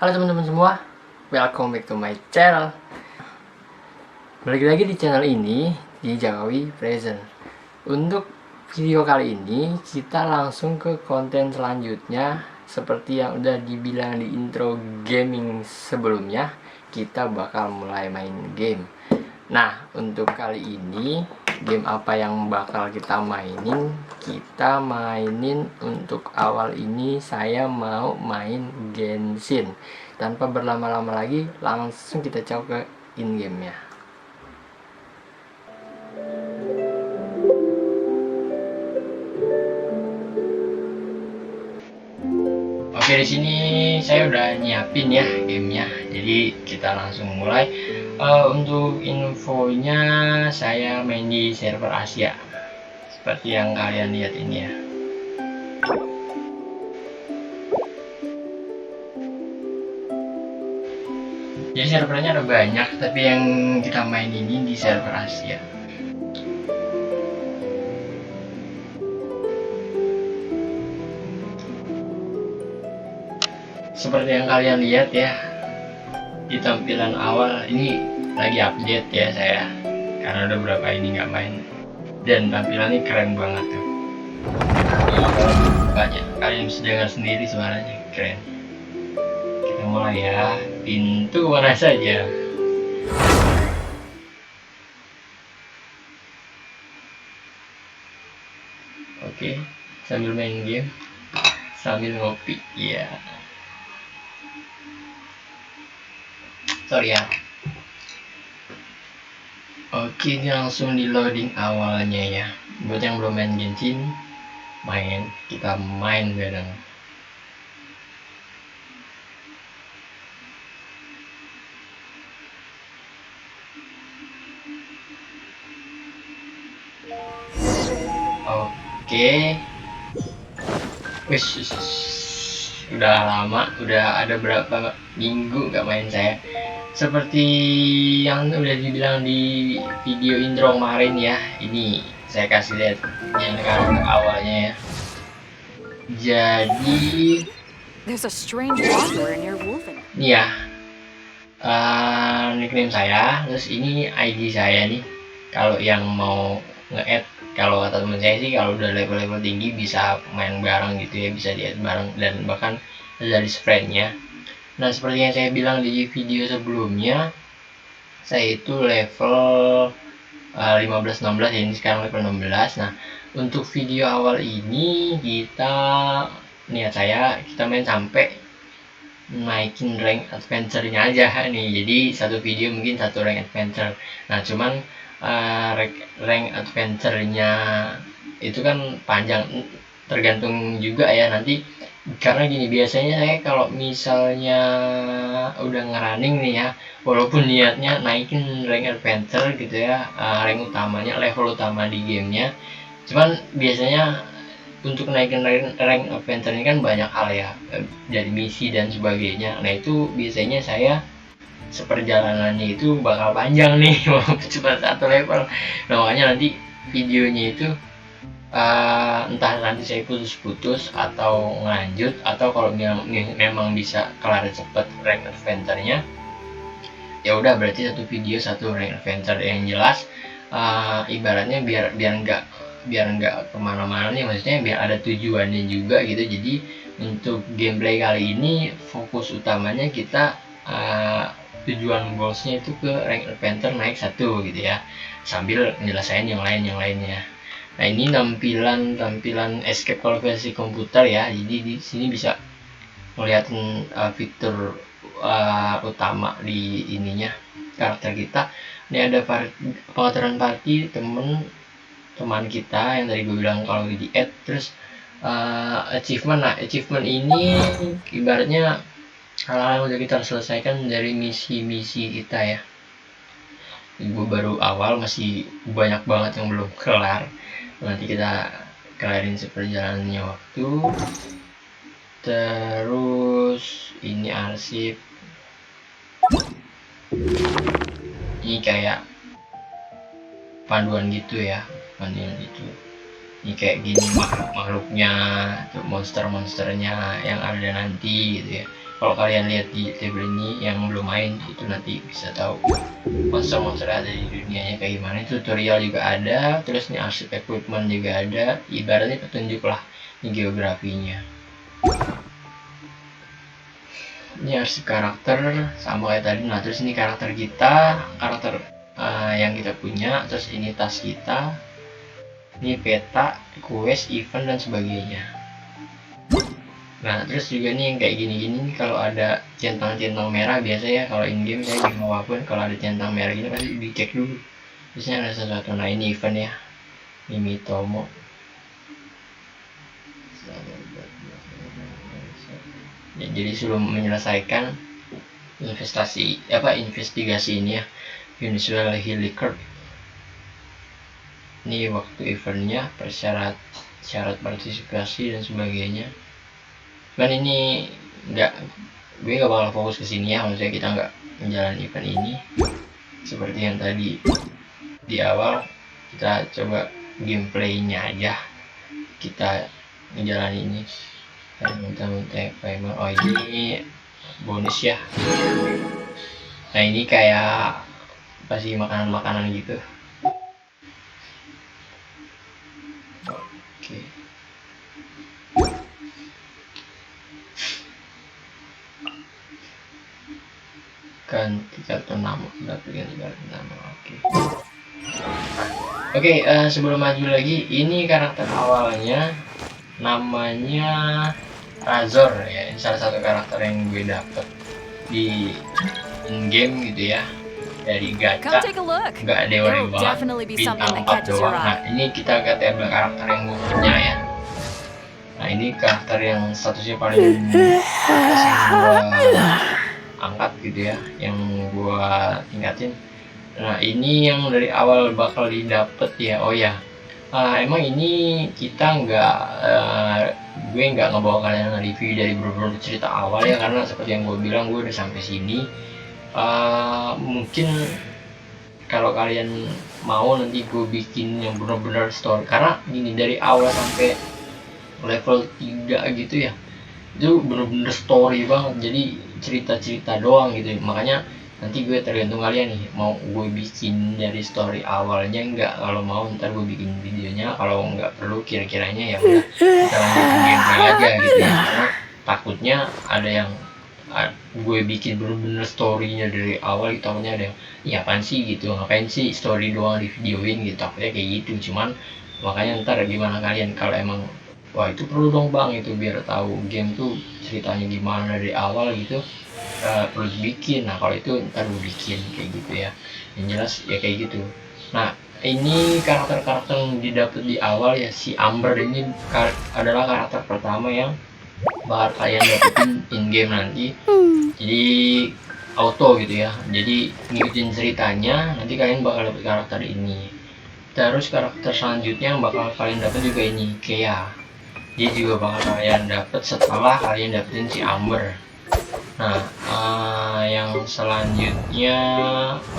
Halo teman-teman semua, welcome back to my channel. Balik lagi di channel ini, di Jakawi Present. Untuk video kali ini, kita langsung ke konten selanjutnya. Seperti yang udah dibilang di intro gaming sebelumnya, kita bakal mulai main game. Nah, untuk kali ini, game apa yang bakal kita mainin? Kita mainin untuk awal ini saya mau main Genshin. Tanpa berlama-lama lagi, langsung kita coba ke in game-nya. Oke, di sini saya udah nyiapin ya gamenya. Jadi kita langsung mulai. Untuk infonya, saya main di server Asia, seperti yang kalian lihat ini ya. Jadi servernya ada banyak, tapi yang kita main ini di server Asia. Seperti yang kalian lihat ya, di tampilan awal ini lagi update ya saya, karena udah berapa ini nggak main, dan tampilannya keren banget tuh. Banyak kalian bisa dengar sendiri suaranya keren. Kita mulai ya, pintu mana saja. Oke, sambil main game sambil ngopi ya. Sorry ya. Oke, ini langsung di loading awalnya ya. Buat yang belum main Genshin, kita main bareng. Oke. Wis, udah lama, udah ada berapa minggu gak main saya. Seperti yang udah dibilang di video intro kemarin ya, ini saya kasih lihat yang karakter awalnya ya. Jadi There's a strange wanderer near Wolfen. ini ya, nickname saya, terus ini ID saya nih. Kalau yang mau nge-add, kalau kata teman saya sih kalau udah level-level tinggi bisa main bareng gitu ya, bisa di-add bareng dan bahkan dari friend-nya. Nah, seperti yang saya bilang di video sebelumnya, saya itu level 15-16 ya, ini sekarang level 16. Nah, untuk video awal ini niat saya kita main sampai naikin rank adventure-nya aja nih. Jadi satu video mungkin satu rank adventure. Nah, cuman rank adventure-nya itu kan panjang, tergantung juga ya nanti. Karena gini, biasanya saya kalau misalnya udah ngerunning nih ya, walaupun niatnya naikin rank adventure gitu ya, rank utamanya, level utama di gamenya, cuman biasanya untuk naikin rank adventure ini kan banyak hal ya, dari misi dan sebagainya. Nah, itu biasanya saya seperjalanannya itu bakal panjang nih walaupun cuma satu level. Nah, makanya nanti videonya itu entah nanti saya putus-putus atau ngelanjut, atau kalau memang bisa kelar cepet rank adventure-nya, ya udah berarti satu video satu rank adventure. Yang jelas ibaratnya biar nggak kemana-mana nih, maksudnya biar ada tujuannya juga gitu. Jadi untuk gameplay kali ini fokus utamanya kita tujuan goalsnya itu ke rank adventure naik satu gitu ya, sambil nyelesain yang lainnya. Nah, ini tampilan escape kalau versi komputer ya. Jadi di sini bisa ngeliatin fitur utama di ininya karakter kita. Ini ada pengaturan party teman kita yang tadi gue bilang kalau di add. Terus achievement. Nah, achievement ini ibaratnya hal-hal yang udah kita selesaikan dari misi-misi kita ya. Gue baru awal, masih banyak banget yang belum kelar. Nanti kita kelarin seperjalannya waktu. Terus ini arsip, ini kayak panduan gitu ya, ini kayak gini makhluk-makhluknya, monster-monsternya yang ada nanti gitu ya. Kalau kalian lihat di table ini yang belum main itu nanti bisa tahu monster-monster ada di dunianya kayak gimana. Tutorial juga ada, terus nih arsip equipment juga ada, ibaratnya petunjuk lah ini geografinya. Ini arsip karakter sama kayak tadi. Nah terus ini karakter kita, karakter yang kita punya, terus ini tas kita, ini peta, quest, event dan sebagainya. Nah terus juga nih yang kayak gini-gini nih, kalau ada centang-centang merah biasa ya kalau in game saya game apapun kalau ada centang merah gini pasti dicek dulu biasanya ada sesuatu. Nah ini event ya, ini Tomo. Ya, jadi sebelum menyelesaikan investigasi ini ya, Venezuela Hilliker ini waktu eventnya, syarat partisipasi dan sebagainya. Kan ini gue nggak bakal fokus ke sini ya, maksudnya kita nggak menjalani event ini seperti yang tadi di awal. Kita coba gameplaynya aja, kita menjalani ini. Oh ini bonus ya. Nah ini kayak pasti makanan-makanan gitu. Oke. Ganti kartu nama, ganti kartu nama. Oke, sebelum maju lagi, ini karakter awalnya namanya Razor ya. Ini salah satu karakter yang gue dapet di in game gitu ya, dari gacha. Nggak dewa banget, bintang 4 doang. Nah ini kita lihat table karakter yang gue punya ya. Nah ini karakter yang statusnya paling atas yang gue angkat gitu ya, yang gua tingkatin. Nah ini yang dari awal bakal didapet ya. Oh ya, emang ini kita gue nggak ngebawa kalian review dari beberapa cerita awal ya, karena seperti yang gue bilang gue udah sampai sini. Mungkin kalau kalian mau nanti gue bikin yang benar-benar story, karena gini dari awal sampai level 3 gitu ya, itu bener-bener story banget, jadi cerita-cerita doang gitu. Makanya nanti gue tergantung kalian nih, mau gue bikin dari story awalnya enggak. Kalau mau ntar gue bikin videonya, kalau nggak perlu kira-kiranya ya udah kita lanjutin gameplay aja gitu ya. Karena takutnya ada yang gue bikin bener-bener storynya dari awal gitu, takutnya ada yang ya apaan sih gitu, ngapain sih story doang di videoin gitu, takutnya kayak gitu. Cuman makanya ntar gimana kalian, kalau emang wah itu perlu dong bang itu biar tahu game tuh ceritanya gimana dari awal gitu, perlu dibikin. Nah kalau itu ntar gue bikin kayak gitu ya, yang jelas ya kayak gitu. Nah ini karakter-karakter yang didapat di awal ya, si Amber ini adalah karakter pertama yang bakal kalian dapetin in game nanti. Jadi auto gitu ya, jadi ngikutin ceritanya nanti kalian bakal dapet karakter ini. Terus karakter selanjutnya yang bakal kalian dapet juga ini Kea, dia juga bakal kalian dapet setelah kalian dapetin si Amber. Nah yang selanjutnya,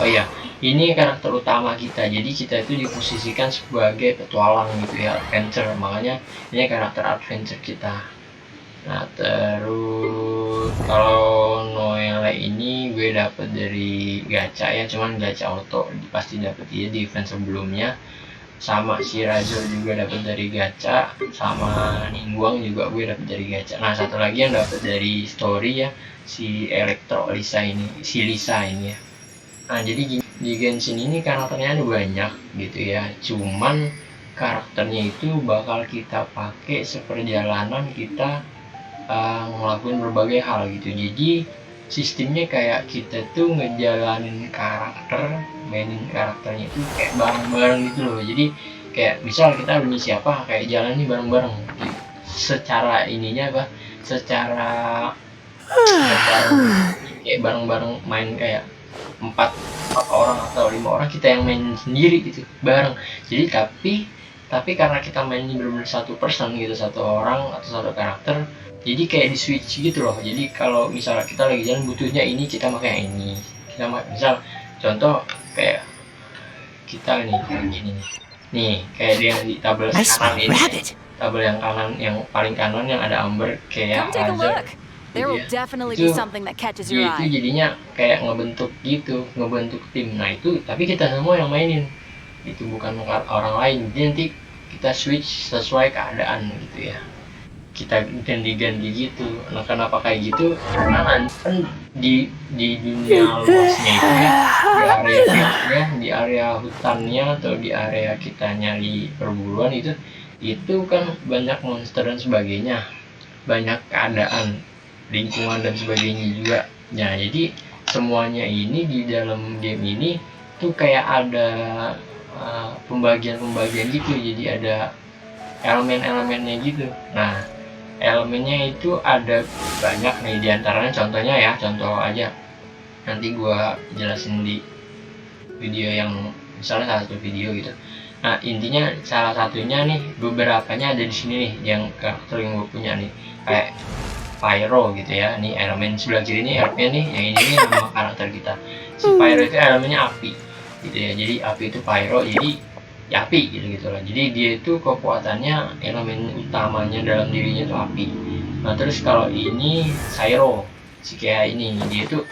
oh ya ini karakter utama kita, jadi kita itu diposisikan sebagai petualang gitu ya, adventure, makanya ini karakter adventure kita. Nah terus kalau Noelle ini gue dapet dari gacha ya, cuman gacha auto, pasti dapet dia di event sebelumnya. Sama si Razor juga dapat dari gacha, sama Ningguang juga gue dapat dari gacha. Nah satu lagi yang dapat dari story ya, si Lisa ini ya. Nah jadi di Genshin ini karakternya ada banyak gitu ya, cuman karakternya itu bakal kita pakai seperjalanan kita ngelakuin berbagai hal gitu. Jadi sistemnya kayak kita tuh ngejalanin karakter, mainin karakternya itu kayak bareng-bareng gitu loh. Jadi kayak misal kita punya siapa, kayak jalan nih bareng-bareng secara ininya apa, secara kayak bareng-bareng main kayak empat orang atau 5 orang kita yang main sendiri gitu bareng. Jadi tapi karena kita main ini benar-benar satu person gitu, satu orang atau satu karakter, jadi kayak di switch gitu loh. Jadi kalau misalnya kita lagi jalan butuhnya ini, kita pakai yang ini. Kita misal contoh kayak kita nih kayak gini nih, kayak dia di tabel kanan ini, tabel yang kanan, yang paling kanan yang ada Amber kayak Razor. There gitu will ya. definitely be Itu something that catches itu your eye. jadinya kayak ngebentuk gitu, ngebentuk tim. Nah itu tapi kita semua yang mainin, itu bukan orang lain. Jadi nanti kita switch sesuai keadaan gitu ya, kita ganti-ganti gitu. Nah kenapa kayak gitu, karena nanti kan di dunia luasnya itu ya, di area fieldnya, di area hutannya atau di area kita nyari perburuan itu kan banyak monster dan sebagainya, banyak keadaan lingkungan dan sebagainya juga. Nah jadi semuanya ini di dalam game ini tuh kayak ada pembagian-pembagian gitu, jadi ada elemen-elemennya gitu. Nah elemennya itu ada banyak nih, diantaranya contohnya ya, contoh aja nanti gua jelasin di video yang misalnya salah satu video gitu. Nah intinya salah satunya nih, beberapanya ada di sini nih yang karakter yang gue punya nih, kayak Pyro gitu ya. Nih elemen sebelah kiri ini elemen nih, yang ini nih nama karakter kita. Si Pyro itu elemennya api gitu ya, jadi api itu Pyro, jadi ya api gitu lah. Jadi dia itu kekuatannya, elemen utamanya dalam dirinya itu api. Nah terus kalau ini Pyro, si kayak ini dia itu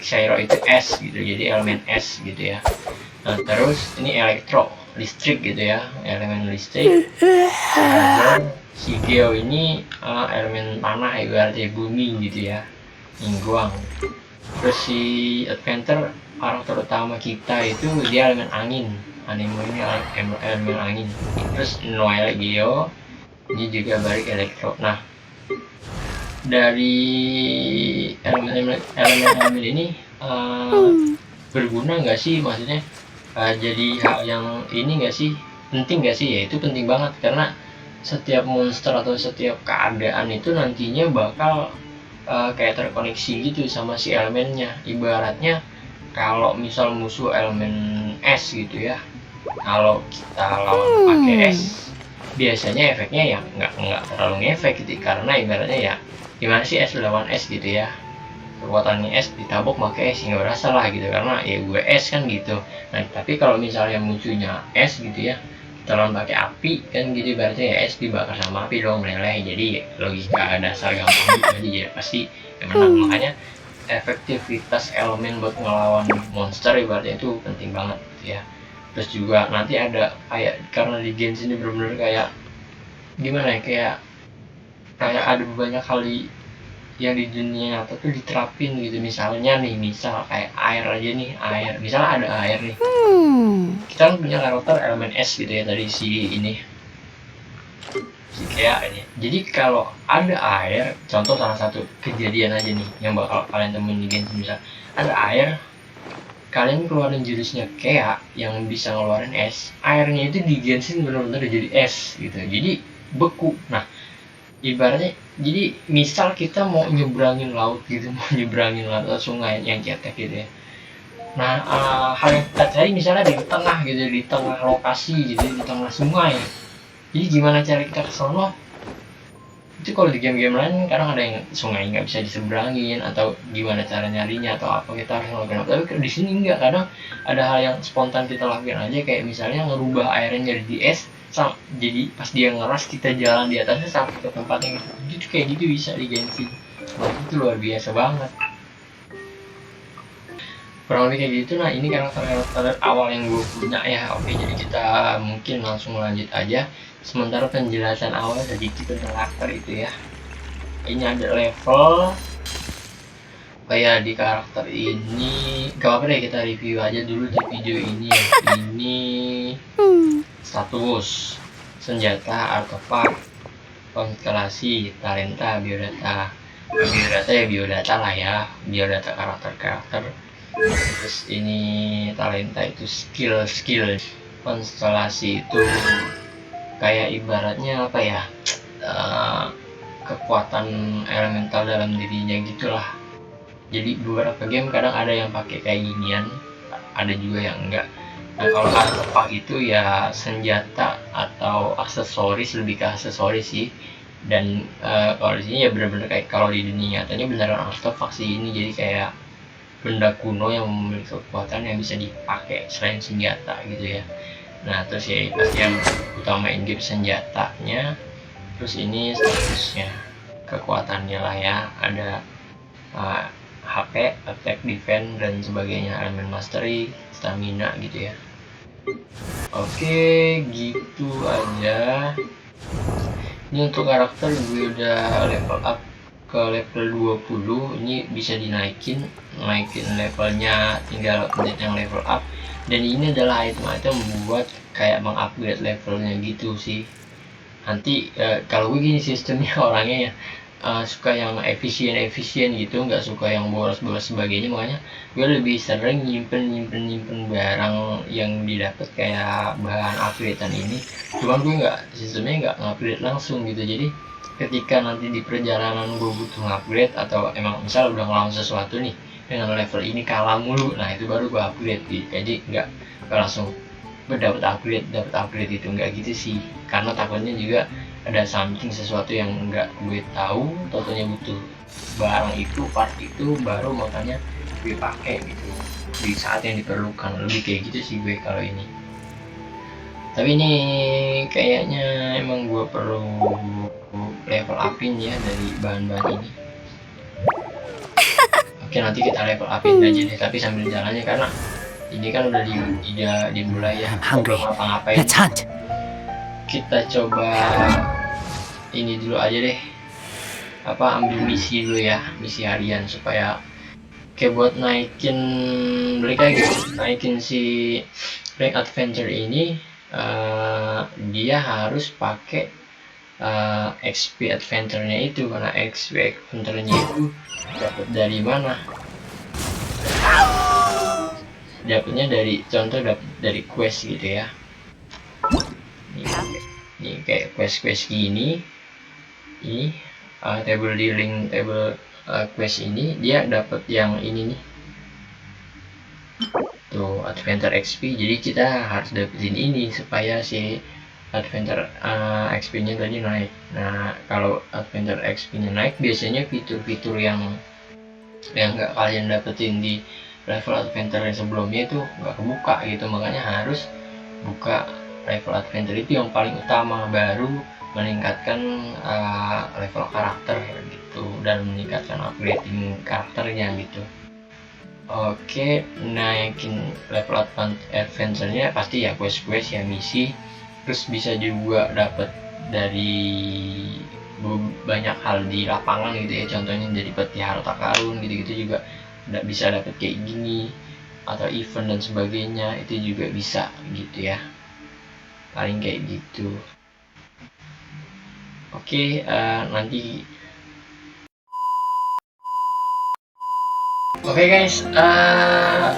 Pyro itu es gitu, jadi elemen es gitu ya. Nah terus ini elektro, listrik gitu ya, elemen listrik. Si Geo ini elemen tanah, ibaratnya bumi gitu ya, Ningguang. Terus si Adventure, karakter utama kita itu dia elemen angin, animo ini elemen angin. Terus Noel Geo ini juga balik elektro. Nah dari elemen ini berguna nggak sih, maksudnya jadi hal yang ini nggak sih, penting nggak sih? Ya itu penting banget, karena setiap monster atau setiap keadaan itu nantinya bakal kayak terkoneksi gitu sama si elemennya. Ibaratnya kalau misal musuh elemen es gitu ya, kalau kita lawan pakai es, biasanya efeknya ya nggak terlalu ngefek gitu, karena ibaratnya ya gimana sih es lawan es gitu ya, kekuatannya es ditabok pakai es nggak berasa lah gitu, karena ya gue es kan gitu. Nah tapi kalau misalnya musuhnya es gitu ya, kita lawan pakai api kan gitu, berarti ya es dibakar sama api dong, meleleh. Jadi logika dasar gampang gitu aja, ya pasti yang menang. Makanya efektivitas elemen buat ngelawan monster ibaratnya itu penting banget gitu ya. Terus juga nanti ada kayak, karena di game ini bener-bener kayak gimana ya, kayak ada banyak hal yang di dunia nyata tuh diterapin gitu. Misalnya nih, misal kayak air aja nih, air misalnya ada air nih, kita kan punya karakter elemen es gitu ya, tadi si ini si kayak ini. Jadi kalau ada air, contoh salah satu kejadian aja nih yang bakal kalian temuin di game, misal ada air, kalian keluarin jurusnya kayak yang bisa ngeluarin es, airnya itu di Genshin bener-bener jadi es gitu, jadi beku. Nah ibaratnya, jadi misal kita mau nyebrangin laut gitu, mau nyebrangin laut atau sungai yang cetek gitu ya. Nah hal yang kita cari misalnya di tengah gitu, di tengah lokasi gitu, di tengah sungai. Jadi gimana cara kita ke sono? Itu kalau di game-game lain kadang ada yang sungai nggak bisa diseberangin, atau gimana cara nyarinya, atau apa kita harus ngelakuin apa. Tapi di sini nggak, kadang ada hal yang spontan kita lakuin aja, kayak misalnya ngerubah airnya jadi es, jadi pas dia ngeras kita jalan di atasnya sampai ke tempatnya gitu. Jadi kayak gitu bisa di Genshin. Wah itu luar biasa banget, kurang lebih kayak gitu. Nah ini karakter awal yang gue punya ya. Oke jadi kita mungkin langsung lanjut aja, sementara penjelasan awal sedikit tentang karakter itu ya. Ini ada level kayak di karakter ini, gak apa deh kita review aja dulu di video ini ya. Ini status, senjata, artefak, konstelasi, talenta, biodata. Biodata ya biodata lah ya, biodata karakter. Terus ini talenta itu skill, konstelasi itu kayak ibaratnya apa ya, kekuatan elemental dalam dirinya gitulah. Jadi beberapa game kadang ada yang pakai kayak ginian, ada juga yang enggak. Nah kalau artefak itu ya senjata atau aksesoris, lebih ke aksesoris sih. Dan kalau di sini ya benar-benar kayak kalau di dunia nyatanya beneran artefak sih ini, jadi kayak benda kuno yang memiliki kekuatan yang bisa dipakai selain senjata gitu ya. Nah terus ya pasti yang utama in game senjatanya. Terus ini statusnya, kekuatannya lah ya, ada HP, attack, defense dan sebagainya, elemen mastery, stamina gitu ya. Oke, gitu aja. Ini untuk karakter gue udah level up ke level 20. Ini bisa naikin levelnya, tinggal pencet yang level up. Dan ini adalah item-item buat kayak mengupgrade levelnya gitu sih. Nanti kalau gue gini sistemnya orangnya ya, suka yang efisien gitu, nggak suka yang boros-boros sebagainya. Makanya gue lebih sering nyimpen barang yang didapat kayak bahan upgradean ini. Cuman gue sistemnya nggak upgrade langsung gitu. Jadi ketika nanti di perjalanan gue butuh upgrade, atau emang misal udah ngelawan sesuatu nih dengan level ini kalah mulu, nah itu baru gue upgrade gitu. Jadi nggak langsung dapat upgrade itu, nggak gitu sih, karena takutnya juga ada sesuatu yang nggak gue tahu, tentunya butuh barang itu, part itu baru makanya gue pakai gitu di saat yang diperlukan. Lebih kayak gitu sih gue kalau ini. Tapi ini kayaknya emang gue perlu level upin ya dari bahan-bahan ini. Oke, nanti kita level upin aja deh, tapi sambil jalannya, karena ini kan udah dimulai ya. Hungry. Ngapa-ngapain. Let's hunt. Kita coba ini dulu aja deh, ambil misi dulu ya, misi harian, supaya kayak buat naikin si rank adventure ini. Dia harus pakai XP adventure-nya itu, karena XP adventure-nya itu dapat dari mana? Dapatnya dari dari quest gitu ya. Ini kayak quest gini. Ini table dealing, table quest ini dia dapat yang ini nih. Tuh, adventure XP. Jadi kita harus dapetin ini supaya si adventure XP-nya tadi naik. Nah, kalau adventure XP-nya naik, biasanya fitur-fitur yang nggak kalian dapetin di level adventure yang sebelumnya itu nggak kebuka gitu. Makanya harus buka level adventure itu yang paling utama, baru meningkatkan level karakter gitu, dan meningkatkan upgrading karakternya gitu. Oke, naikin level adventure-nya pasti ya quest ya, misi. Terus bisa juga dapat dari banyak hal di lapangan gitu ya, contohnya jadi peti harta karun gitu juga bisa dapat kayak gini, atau event dan sebagainya itu juga bisa gitu ya, paling kayak gitu. Oke, nanti Oke guys,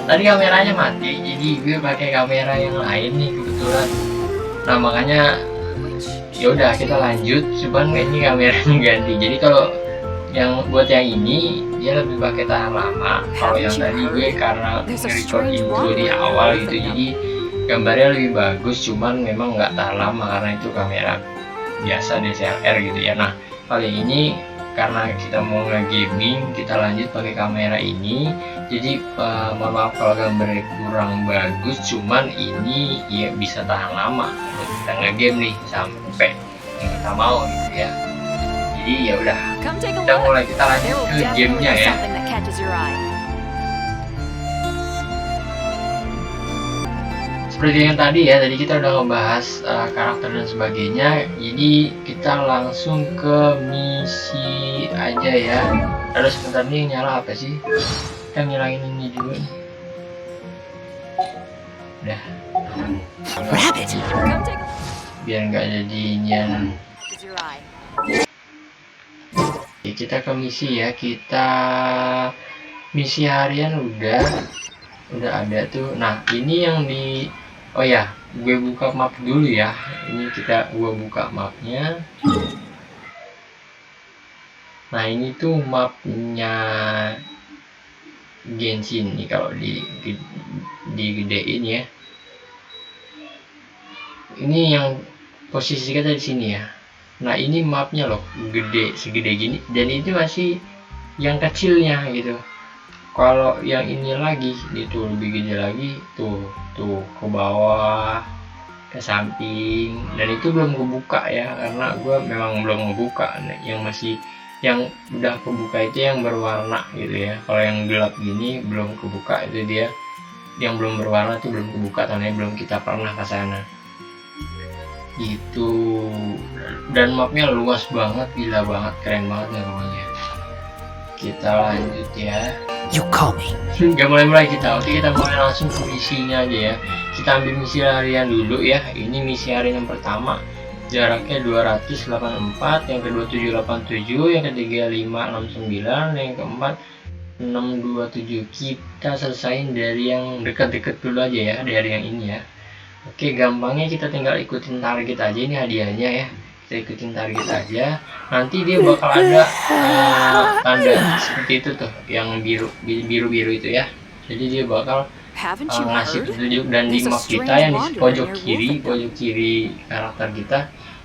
tadi kameranya mati, jadi gue pakai kamera yang lain nih kebetulan. Nah makanya ya udah kita lanjut, cuman ini kameranya ganti. Jadi kalau yang buat yang ini dia lebih pakai tahan lama. Kalau yang tadi gue karena record intro di awal gitu, jadi gambarnya lebih bagus, cuman memang nggak tahan lama karena itu kamera biasa DSLR gitu ya. Nah kali ini karena kita mau nge-gaming, kita lanjut pakai kamera ini. Jadi mohon maaf kalau gambarnya kurang bagus, cuman ini ya bisa tahan lama buat kita nge-game nih sampai yang kita mau gitu ya. Jadi ya udah, kita lanjut ke gamenya ya. Seperti yang tadi kita udah ngebahas karakter dan sebagainya. Jadi kita langsung ke misi aja ya. Terus sebentar nih, nyala apa sih? Kita ngilangin ini dulu nih. Udah. Rabbit. Biar nggak jadi nyan. Oke, kita ke misi ya. Kita misi harian udah ada tuh. Nah ini yang di oh ya, gue buka map dulu ya. Ini gue buka mapnya. Nah ini tuh mapnya Genshin nih, kalau digedein ya. Ini yang posisi kita di sini ya. Nah ini mapnya loh, segede gini, dan itu masih yang kecilnya gitu. Kalau yang ini lagi, itu lebih gede lagi, tuh ke bawah, ke samping, dan itu belum kebuka ya, karena gue memang belum ngebuka. Nah, yang masih yang udah kebuka itu yang berwarna gitu ya. Kalau yang gelap gini belum kebuka, itu dia yang belum berwarna itu belum kebuka, tandanya belum kita pernah ke sana gitu. Dan mapnya luas banget, gila banget, keren banget nih rumahnya. Kita lanjut ya. You call me. Gak mulai kita, oke kita mulai langsung ke misinya aja ya. Kita ambil misi harian dulu ya. Ini misi harian yang pertama, jaraknya 284, yang kedua 787, yang ketiga 569, yang keempat 627. Kita selesain dari yang dekat-dekat dulu aja ya, dari yang ini ya. Oke, gampangnya kita tinggal ikutin target aja, ini hadiahnya ya. Kita ikutin target aja, nanti dia bakal ada tanda seperti itu tuh, yang biru itu ya. Jadi dia bakal Haven't you ngasih heard? petunjuk, dan di There's a map kita strange yang di wanderer pojok in your kiri, Wolfenbach. pojok kiri karakter kita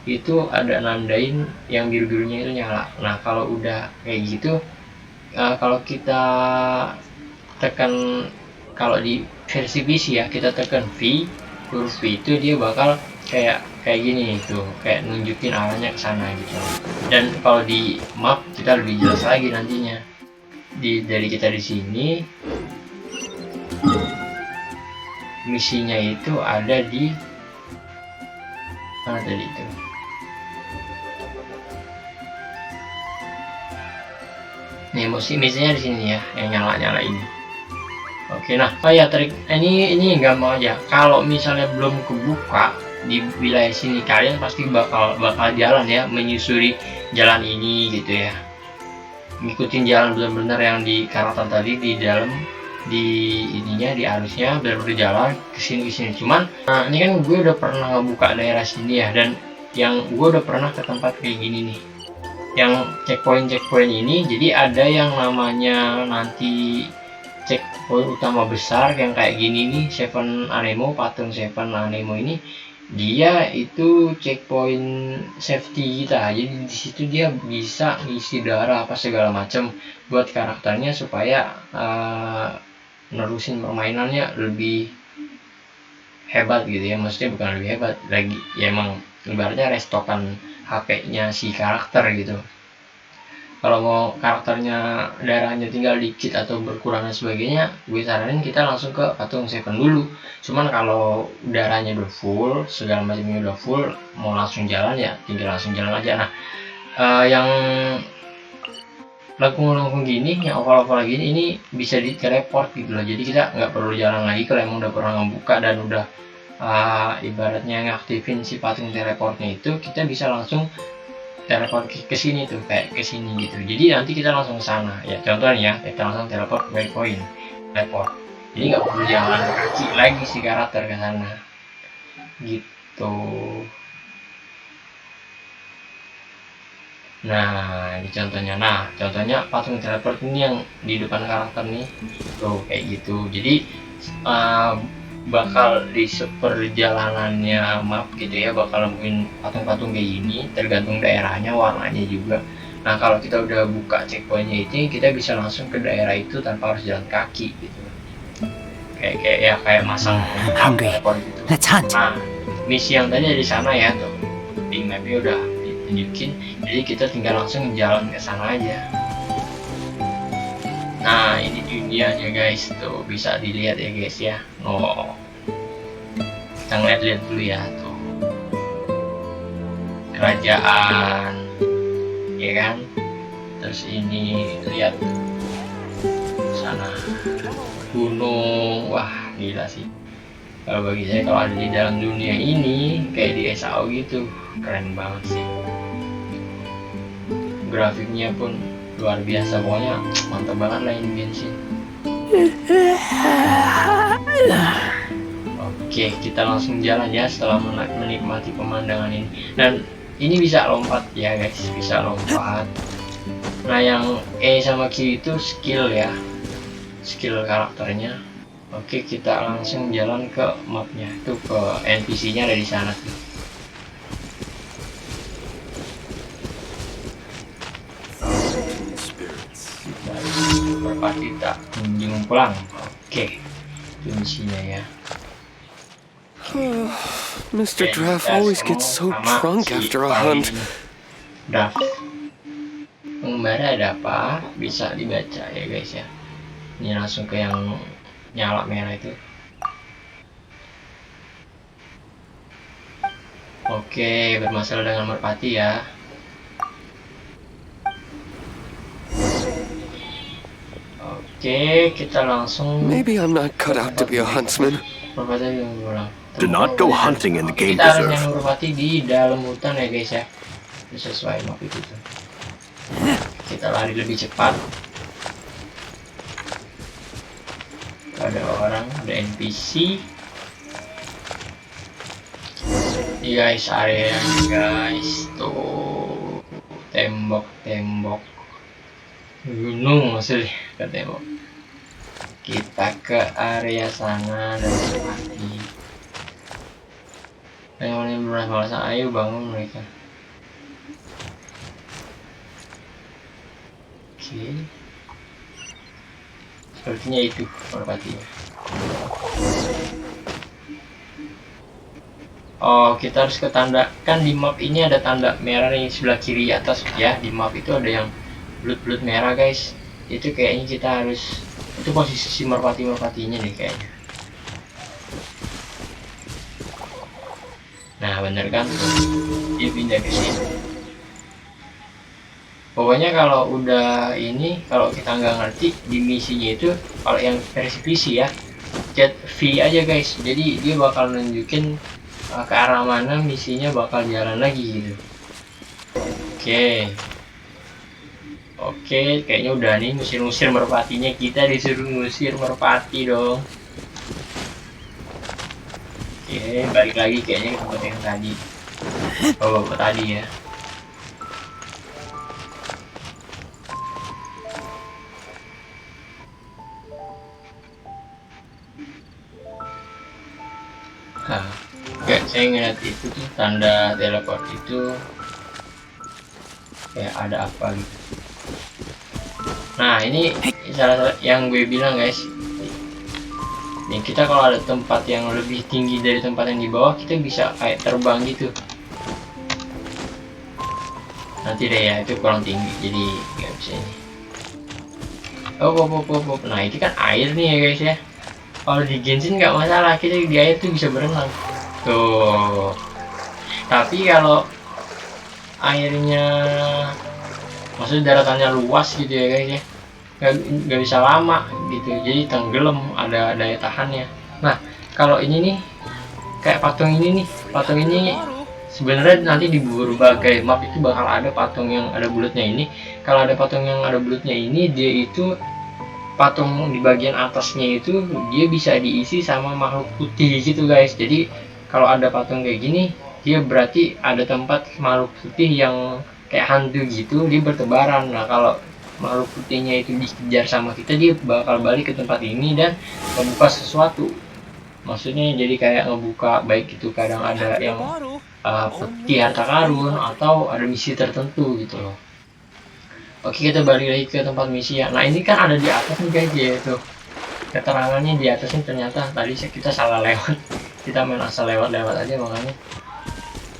itu ada nandain yang biru-birunya itu nyala. Nah kalau udah kayak gitu, kalau kita tekan, kalau di versi PC ya kita tekan V, huruf V itu dia bakal kayak gini itu, kayak nunjukin arahnya ke sana gitu. Dan kalau di map kita lebih jelas lagi nantinya. Dari kita di sini misinya itu ada di mana tadi itu? Nih misinya di sini ya, yang nyala ini. Oke, nah, oh ya trik ini gampang aja. Kalau misalnya belum kebuka di wilayah sini, kalian pasti bakal jalan ya, menyusuri jalan ini gitu ya. Ngikutin jalan benar-benar yang di karakter tadi, di dalam, di ininya, di arusnya benar-benar jalan ke sini. Cuman ini kan gue udah pernah ngebuka daerah sini ya, dan yang gue udah pernah ke tempat kayak gini nih. Yang checkpoint ini, jadi ada yang namanya nanti checkpoint utama besar yang kayak gini nih, Seven Anemo, patung Seven Anemo ini dia itu checkpoint safety kita. Jadi di situ dia bisa ngisi darah apa segala macam buat karakternya supaya nerusin permainannya lebih hebat gitu ya. Maksudnya bukan lebih hebat lagi ya, emang ibaratnya restokan HP-nya si karakter gitu. Kalau mau karakternya darahnya tinggal dikit atau berkurang dan sebagainya, gue saranin kita langsung ke patung Seven dulu. Cuman kalau darahnya udah full, segala macamnya udah full, mau langsung jalan ya tinggal langsung jalan aja. Nah yang lengkung gini, yang oval gini, ini bisa di teleport gitu loh. Jadi kita nggak perlu jalan lagi kalau emang udah pernah ngebuka dan udah ibaratnya ngaktifin si patung teleportnya itu, kita bisa langsung teleport ke sini tuh, kayak ke sini gitu. Jadi nanti kita langsung ke sana ya. Contohnya kita langsung teleport ke waypoint, teleport. Jadi nggak perlu jalan kaki lagi si karakter ke sana gitu. Nah ini contohnya. Contohnya patung teleport ini yang di depan karakter nih tuh kayak gitu. Jadi bakal di seperjalanannya map gitu ya, bakal nemuin patung-patung kayak gini, tergantung daerahnya, warnanya juga. Nah kalau kita udah buka checkpointnya itu, kita bisa langsung ke daerah itu tanpa harus jalan kaki gitu. Kayak masang Hungry. gitu. Let's hunt. Nah misi yang tadi di sana ya tuh, di mapnya udah ditunjukin, jadi kita tinggal langsung jalan ke sana aja. Nah ini dunianya guys, tuh bisa dilihat ya guys ya. Oh, kita ngeliat dulu ya tuh, kerajaan ya kan. Terus ini lihat sana gunung, wah gila sih. Kalau bagi saya, kalau ada di dalam dunia ini kayak di SAO gitu, keren banget sih. Grafiknya pun luar biasa, pokoknya mantap banget lah ini bensin. Oke, kita langsung jalan ya setelah menikmati pemandangan ini. Dan ini bisa lompat ya guys, bisa lompat. Nah yang E sama Q itu skill ya, skill karakternya. Oke, kita langsung jalan ke mapnya, itu ke NPC-nya ada di sana tuh. Kita kunjung pulang. Oke, itu misinya ya. Mr. Draff always gets so drunk after a hunt. Draff. pengembara ada apa, bisa dibaca ya guys ya. Ini langsung ke yang nyala merah itu. Oke, bermasalah dengan merpati ya. Oke, kita langsung. Maybe I'm not cut out to be a huntsman. Merpati pulang. Do not go hunting in the game Kita harus nyari reserve. merpati di dalam hutan ya guys ya. Ini sesuai map itu tuh. Kita lari lebih cepat. Ada orang, ada NPC. Ini guys, area guys, tuh tembok gunung maksudnya ke tembok. Kita ke area sana dan merpati. Yang ini bermalas, ayo bangun mereka. Oke. Sepertinya itu merpatinya. Oh, kita harus ke tanda. Kan di map ini ada tanda merah nih sebelah kiri atas ya. Di map itu ada yang bulut-bulut merah guys. Itu kayaknya kita harus, itu posisi si merpatinya nih kayaknya. Nah bener kan, dia pindah ke sini. Pokoknya kalau udah ini, kalau kita nggak ngerti di misinya itu, kalau yang versi PC ya, chat V aja guys. Jadi dia bakal nunjukin ke arah mana misinya bakal jalan lagi gitu. Oke, kayaknya udah nih ngusir merpatinya. Kita disuruh ngusir merpati dong. Oke, balik lagi kayaknya ke tempat yang tadi. Oh, bapak tadi ya. Nah, kayak saya ngeliat itu tuh tanda teleport itu kayak ada apa gitu. Nah ini salah yang gue bilang guys. Nih kita kalau ada tempat yang lebih tinggi dari tempat yang di bawah, kita bisa kayak terbang gitu. Nanti deh ya, itu kurang tinggi jadi nggak bisa ini. Oh. Nah itu kan air nih ya guys ya. Kalau di Genshin nggak masalah, kita di air tuh bisa berenang. Tuh. Tapi kalau airnya, maksudnya daratannya luas gitu ya guys ya, nggak bisa lama gitu, jadi tenggelam, ada daya tahannya. Nah kalau ini nih kayak patung ini sebenarnya nanti di berbagai map itu bakal ada patung yang ada bulatnya ini. Kalau ada patung yang ada bulatnya ini, dia itu patung di bagian atasnya itu dia bisa diisi sama makhluk putih gitu guys. Jadi kalau ada patung kayak gini, dia berarti ada tempat makhluk putih yang kayak hantu gitu, dia bertebaran. Nah kalau makhluk putihnya itu dikejar sama kita, dia bakal balik ke tempat ini dan membuka sesuatu. Maksudnya jadi kayak ngebuka, baik itu kadang ada yang peti harta karun atau ada misi tertentu gitu loh. Oke, kita balik lagi ke tempat misi ya. Nah ini kan ada di atas nih guys ya, itu keterangannya di atas ini. Ternyata tadi kita salah lewat, kita main asal lewat aja, makanya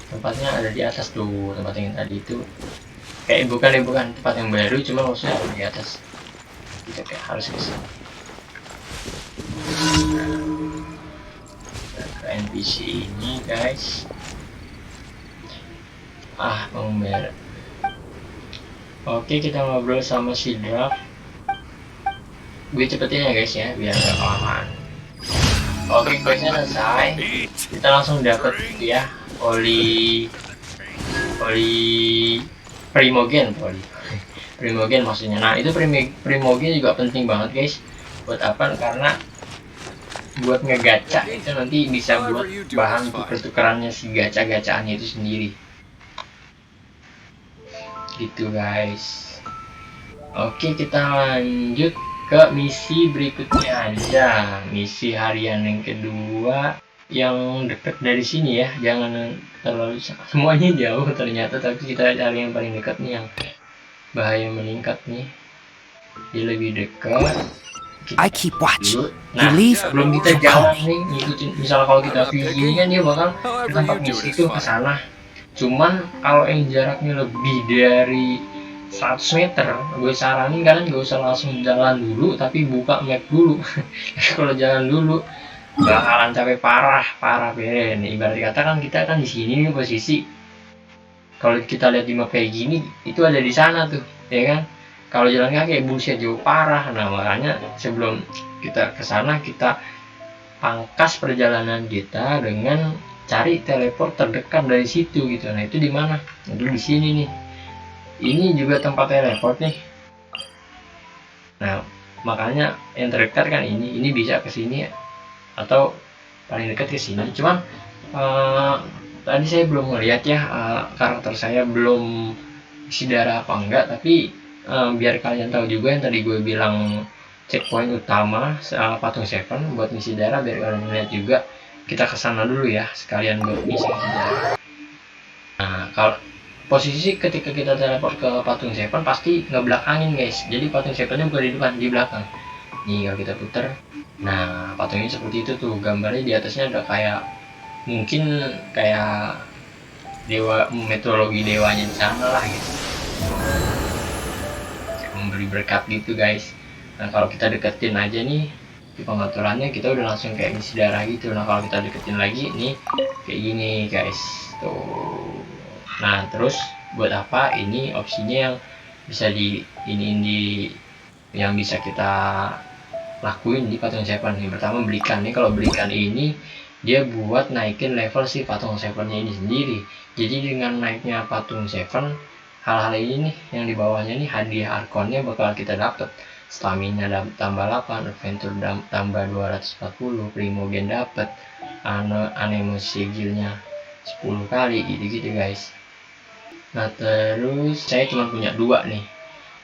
tempatnya ada di atas tuh, tempat yang tadi itu. Kayak bukan tempat yang baru, cuma maksudnya ada di atas. Kita kayak harus ke sini. Ke NPC ini guys. Pengembara. Oke, kita ngobrol sama si Draft. Gue cepetin ya guys ya, biar gak kelamaan. Oke, questnya selesai. Kita langsung dapet gitu ya, Primogen maksudnya. Nah itu Primogen juga penting banget guys. Buat apa? Karena buat ngegacha itu nanti bisa buat bahan pertukarannya si gacha-gachaannya itu sendiri. Gitu guys. Oke, kita lanjut ke misi berikutnya aja. Misi harian yang kedua yang dekat dari sini ya, jangan terlalu, semuanya jauh ternyata, tapi kita cari yang paling dekat nih, yang bahaya meningkat nih, dia lebih dekat. I keep watch. Nah, You leave, sebelum kita you jalan call me. nih, ngikutin, misalnya kalau kita pilih kan dia bakal ke tempat misi itu ke sana. Cuman kalau yang jaraknya lebih dari 100 meter, gue saranin kalian gak usah langsung jalan dulu, tapi buka map dulu. Kalau jalan dulu bakalan capek parah beren. Ibarat kata kan kita kan di sini nih posisi, kalau kita lihat di map kayak gini itu ada di sana tuh, ya kan? Kalau jalan kaki buset jauh parah. Nah makanya sebelum kita ke sana, kita pangkas perjalanan kita dengan cari teleport terdekat dari situ gitu. Nah itu di mana? Itu di sini nih. Ini juga tempat teleport nih. Nah makanya yang terdekat kan ini bisa ke sini atau paling dekat ke sini. Cuman tadi saya belum ngeliat ya, karakter saya belum isi darah apa enggak, tapi biar kalian tahu juga yang tadi gue bilang checkpoint utama patung Seven buat ngisi darah, biar kalian lihat juga. Kita kesana dulu ya sekalian buat ngisi darah. Nah kalau posisi ketika kita teleport ke patung Seven pasti ngebelakangin guys, jadi patung Sevennya bukan di depan, di belakang. Nih kalau kita puter, nah patungnya seperti itu tuh, gambarnya di atasnya ada kayak mungkin kayak dewa, mitologi dewanya di sana lah gitu, memberi berkat gitu guys. Nah kalau kita deketin aja nih di pengaturannya, kita udah langsung kayak ngisi darah gitu. Nah kalau kita deketin lagi nih kayak gini guys tuh. Nah terus buat apa ini opsinya yang bisa di yang bisa kita lakuin di patung Seven nih. Pertama belikan nih, kalau belikan ini dia buat naikin level si patung Sevennya ini sendiri. Jadi dengan naiknya patung Seven, hal-hal ini nih yang di bawahnya nih, hadiah arkonnya bakal kita dapet. Stamina tambah 8, adventure tambah 240, primogen dapet, animus sigilnya 10 kali gitu guys. Nah terus saya cuma punya 2 nih,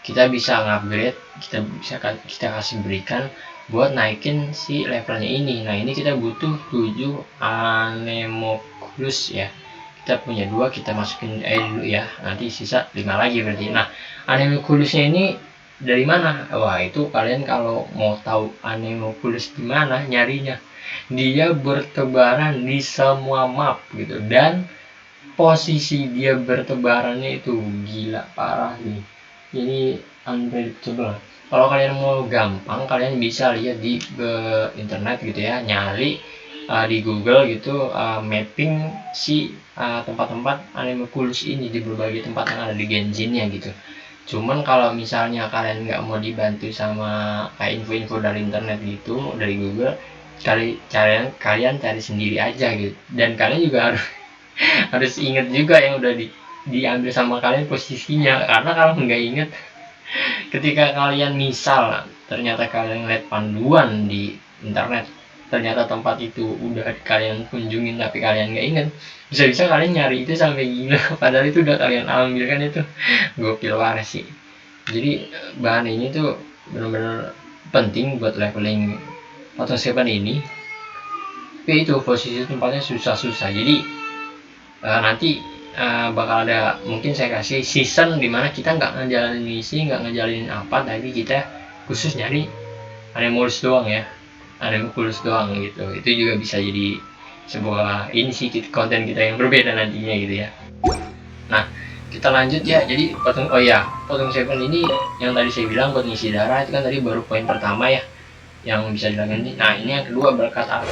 kita bisa upgrade, kita kasih berikan buat naikin si levelnya ini. Nah ini kita butuh 7 anemoculus ya, kita punya 2, kita masukin dulu ya, nanti sisa 5 lagi berarti. Nah anemoculusnya ini dari mana? Wah itu kalian kalau mau tahu anemoculus di mana nyarinya, dia bertebaran di semua map gitu, dan posisi dia bertebarannya itu gila parah nih, ini unpredictable. Kalau kalian mau gampang, kalian bisa lihat di internet gitu ya, nyari di Google gitu, mapping si tempat-tempat anemoculus ini di berbagai tempat yang ada di Genshin-nya gitu. Cuman kalau misalnya kalian nggak mau dibantu sama kayak info-info dari internet gitu, dari Google, kalian cari sendiri aja gitu. Dan kalian juga harus inget juga yang udah diambil sama kalian posisinya, karena kalau nggak inget, ketika kalian misal ternyata kalian lihat panduan di internet, ternyata tempat itu udah kalian kunjungin tapi kalian nggak inget, bisa-bisa kalian nyari itu sampai gila padahal itu udah kalian ambil kan. Itu gokil banget sih. Jadi bahan ini tuh benar-benar penting buat leveling patung Seven ini. Tapi itu posisi tempatnya susah-susah, jadi nanti bakal ada, mungkin saya kasih season dimana kita nggak ngejalanin misi, nggak ngejalanin apa, tapi kita khusus nyari anemoculus doang ya, anemoculus doang gitu. Itu juga bisa jadi sebuah ini sih, konten kita yang berbeda nantinya gitu ya. Nah kita lanjut ya. Jadi patung Seven ini yang tadi saya bilang buat ngisi darah, itu kan tadi baru poin pertama ya yang bisa dilakukan. Nah ini yang kedua, berkat apa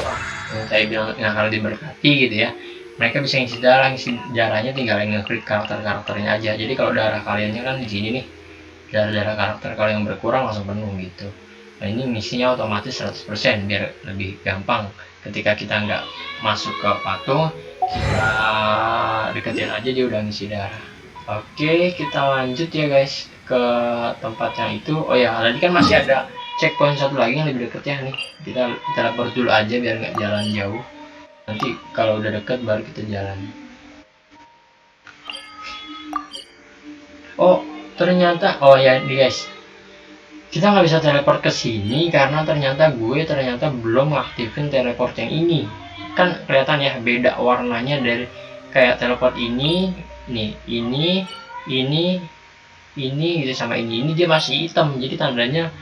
yang saya bilang, yang kalau diberkati gitu ya, mereka bisa ngisi darahnya tinggal ngeklik karakternya aja. Jadi kalau darah kaliannya kan di sini nih, darah karakter kalau yang berkurang langsung penuh gitu. Nah ini misinya otomatis 100% biar lebih gampang. Ketika kita nggak masuk ke patung, kita deketin aja dia udah ngisi darah. Oke kita lanjut ya guys ke tempat yang itu. Oh ya tadi kan masih ada checkpoint satu lagi yang lebih deket ya nih, kita lapor dulu aja biar nggak jalan jauh. Nanti kalau udah deket baru kita jalan. Oh ternyata, oh ya nih guys, kita nggak bisa teleport ke sini karena ternyata belum aktifin teleport yang ini. Kan kelihatan ya beda warnanya dari kayak teleport ini nih, ini gitu sama ini dia masih hitam, jadi tandanya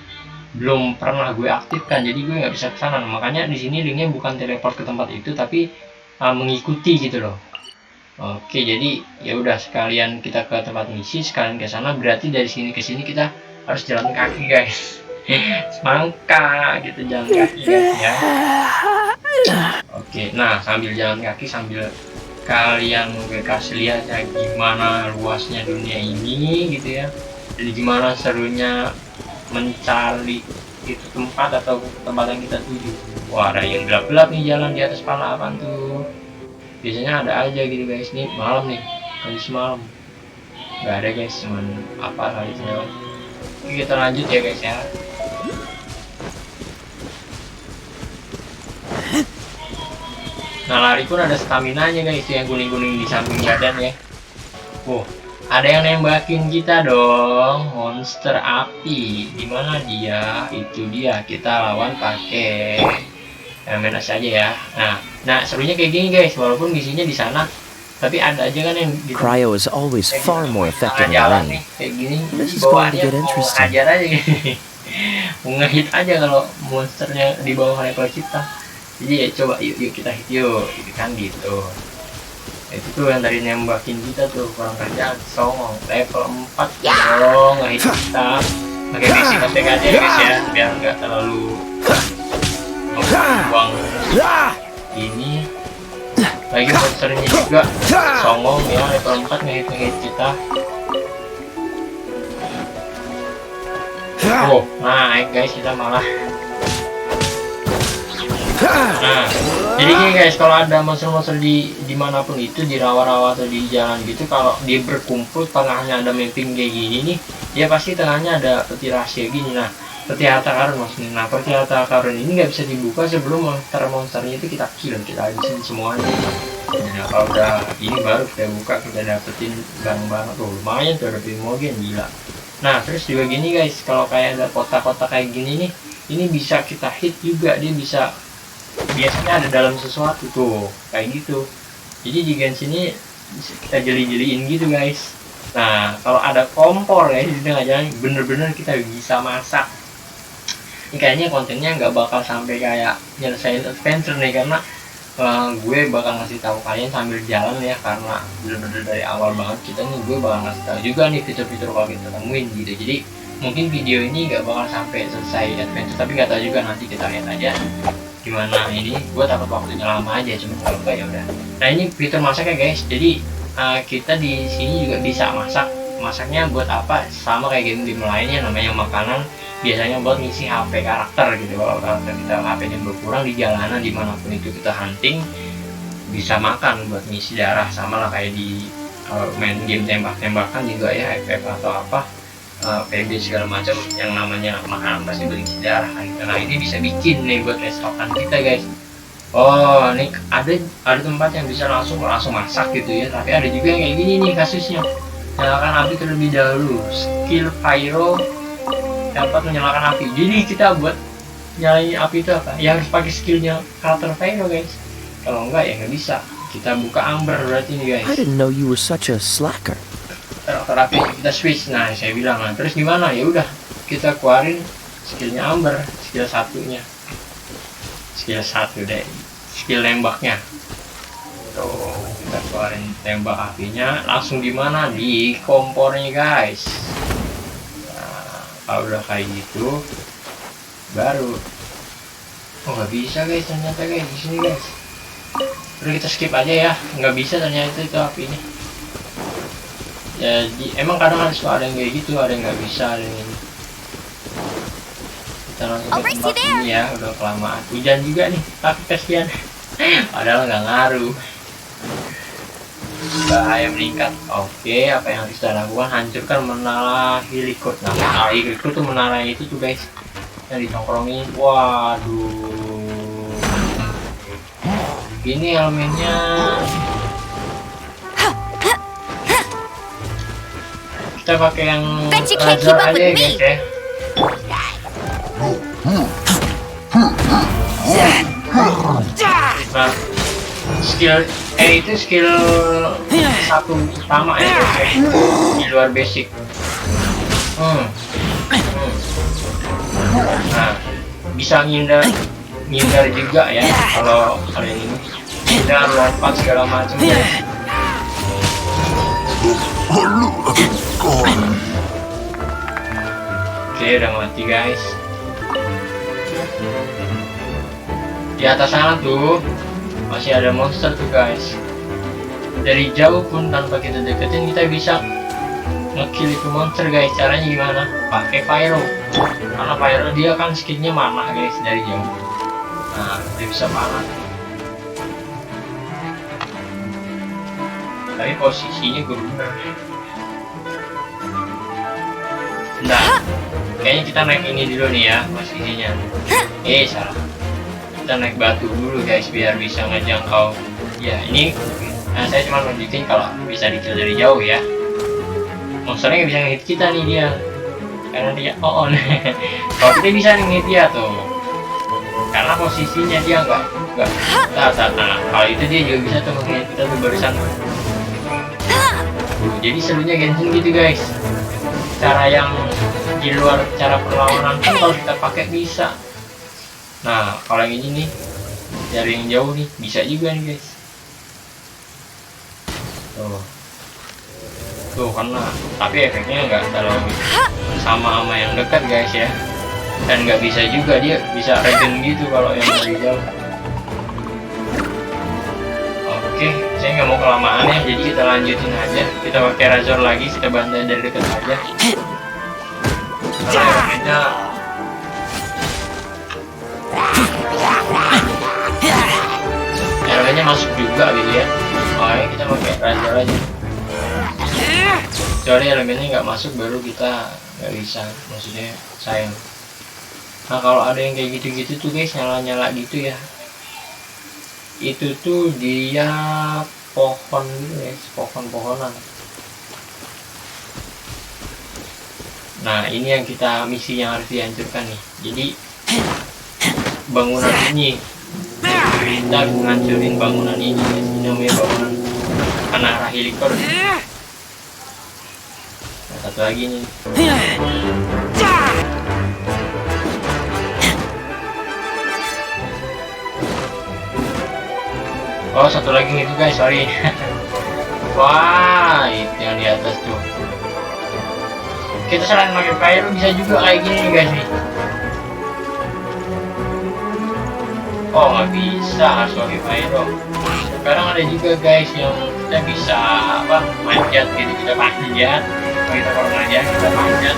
belum pernah gue aktifkan, jadi gue nggak bisa kesana. Makanya di sini linknya bukan teleport ke tempat itu, tapi mengikuti gitu loh. Oke, jadi ya udah sekalian kita ke tempat misi, sekalian ke sana. Berarti dari sini ke sini kita harus jalan kaki, guys. Semangka gitu jalan kaki, guys ya. Oke, nah sambil jalan kaki sambil kalian gue kasih lihat ya gimana luasnya dunia ini gitu ya. Jadi gimana serunya mencari itu tempat atau tempat yang kita tuju. Wah, ada yang gelap-gelap nih jalan di atas pala apaan tuh. Biasanya ada aja gitu guys, nih malam nih kondisi malam nggak ada guys, cuman apa kali itu lewat. Oke, kita lanjut ya guys ya. Nah, lari pun ada stamina nya guys, yang kuning-kuning di samping badan ya. Ada yang nembakin kita dong, monster api. Dimana dia? Itu dia, kita lawan pakai menas aja ya. Nah serunya kayak gini guys, walaupun misinya di sana, tapi ada aja kan yang gitu. Cryo is always far more effective in the jalan rain. nih kayak gini, This is going to bawaannya get mau interesting. hajar aja gini. Mau ngehit aja kalau monsternya di bawah level kita. Jadi ya coba yuk kita hit yuk, gitu kan gitu. Itu tuh yang tadi nembakin kita tuh kurang kerjaan, songong level 4 dong ngehit kita. Pakai basic attack aja guys ya, biar nggak terlalu buang ini. Lagi monsternya juga songong ya, level 4 ngehit kita. Naik guys, kita malah. Nah, jadi gini guys, kalau ada monster-monster di dimanapun itu, di rawa-rawa atau di jalan gitu, kalau dia berkumpul tengahnya ada mapping kayak gini nih, dia pasti tengahnya ada peti rahasia gini. Nah, peti harta karun maksudnya. Nah, peti harta karun ini nggak bisa dibuka sebelum monsternya itu kita kill, kita habisin semuanya. Nah, kalau udah ini baru kita buka, kita dapetin barang-barang tuh lumayan tuh, ada primogen gila. Nah, terus juga gini guys, kalau kayak ada kotak-kotak kayak gini nih, ini bisa kita hit juga, dia bisa biasanya ada dalam sesuatu tuh kayak gitu. Jadi di Genshin ini kita jeli-jeliin gitu guys. Nah, kalau ada kompor ya di tengah jalan, bener-bener kita bisa masak. Ini kayaknya kontennya nggak bakal sampai kayak nyelesain adventure nih, karena gue bakal ngasih tahu kalian sambil jalan ya, karena bener-bener dari awal banget kita nih, gue bakal ngasih tahu juga nih fitur-fitur kalau kita temuin gitu. Jadi mungkin video ini nggak bakal sampai selesai adventure, tapi nggak tahu juga, nanti kita lihat aja gimana. Ini gue takut waktunya lama aja, cuma kalau enggak ya udah. Nah, ini fitur masaknya guys, jadi kita di sini juga bisa masak. Masaknya buat apa? Sama kayak game-game lainnya, namanya makanan. Biasanya buat ngisi HP karakter gitu. Kalau karakter kita HP-nya berkurang di jalanan dimanapun itu kita hunting, bisa makan buat ngisi darah. Sama lah kayak di main game tembak-tembakan juga ya, FF atau apa, PB segala macam yang namanya makanan pasti berisi darah kan. Nah, ini bisa bikin nih buat restokan kita guys. Oh, nih ada tempat yang bisa langsung masak gitu ya. Tapi ada juga yang kayak gini nih kasusnya. Nyalakan api terlebih dahulu. Skill pyro dapat menyalakan api. Jadi kita buat nyalain api itu apa? Ya harus pakai skillnya karakter pyro guys. Kalau enggak ya nggak bisa. Kita buka amber berarti nih guys. I didn't know you were such a slacker. Karakter api kita switch. Nah, saya bilang nah, terus gimana? Ya udah kita keluarin skillnya amber, skill satunya. Skill 1 deh, skill nembaknya tuh, kita keluarin tembak apinya langsung di mana, di kompornya guys. Nah, kalau udah kayak gitu baru nggak bisa guys, ternyata guys di sini guys. Terus kita skip aja ya, nggak bisa ternyata itu apinya. Jadi emang kadang harus ada yang kayak gitu, ada yang nggak bisa, ada yang ini. Kita langsung ke tempat ini ya, udah kelamaan. Hujan juga nih, tapi kasihan. Padahal nggak ngaruh. Bahaya meningkat. Oke, apa yang harus kita lakukan? Hancurkan menara Hillikwood. Nah, menara Hillikwood tuh menara itu tuh guys, yang ditongkrongin. Waduh, ini elemennya. Kita pakai yang Razor aja ya guys ya. Nah, skill itu skill satu utama ya guys ya, di luar basic. Nah, bisa ngindar juga ya kalau kalian ini. Kita lompat segala macam guys. Oke, udah mati guys. Di atas sana tuh masih ada monster tuh guys. Dari jauh pun tanpa kita deketin kita bisa ngekill itu monster guys. Caranya gimana? Pakai pyro. Karena pyro dia kan skinnya mana guys dari jauh. Nah, dia bisa panah. Tapi posisinya gue bener. Nah, kayaknya kita naik ini dulu nih ya posisinya. Salah. Kita naik batu dulu guys biar bisa ngejangkau. Ya ini, saya cuma nunjukin kalau bisa di-kill dari jauh ya. Monsternya nggak bisa ngehit kita nih dia, karena dia on. Kalau kita bisa ngehit dia tuh, karena posisinya dia nggak. Nah, kalau itu dia juga bisa tuh ngehit kita tuh barusan. Jadi serunya Genshin gitu guys. Cara yang di luar cara perlawanan pun kalau kita pakai bisa. Nah, kalau yang ini nih dari yang jauh nih bisa juga nih guys. Tuh karena tapi efeknya nggak terlalu sama yang dekat guys ya. Dan nggak bisa juga dia bisa regen gitu kalau yang dari jauh. Oke, saya nggak mau kelamaan ya, jadi kita lanjutin aja. Kita pakai Razor lagi, kita bantai dari dekat aja. Kalau efeknya elemennya masuk juga gitu ya. Oke, kita pakai Razor aja. Kecuali elemennya nggak masuk baru kita nggak bisa, maksudnya sayang. Nah kalau ada yang kayak gitu-gitu tuh guys, nyala-nyala gitu ya, itu tuh dia pohon gitu guys, pohon-pohonan. Nah ini yang kita misi yang harus dihancurkan nih. Jadi bangunan ini kita ngancurin bangunan ini guys. Ini namanya bangunan Anara Helikor. Nah, satu lagi nih. Oh satu lagi itu guys, sorry. Wah itu yang di atas tuh. Kita selain pakai pyro bisa juga kayak gini guys nih. Oh nggak bisa, harus pakai pyro. Sekarang ada juga guys yang kita bisa apa manjat gitu, kita panjat. Kalau kita kalau manjat kita panjat,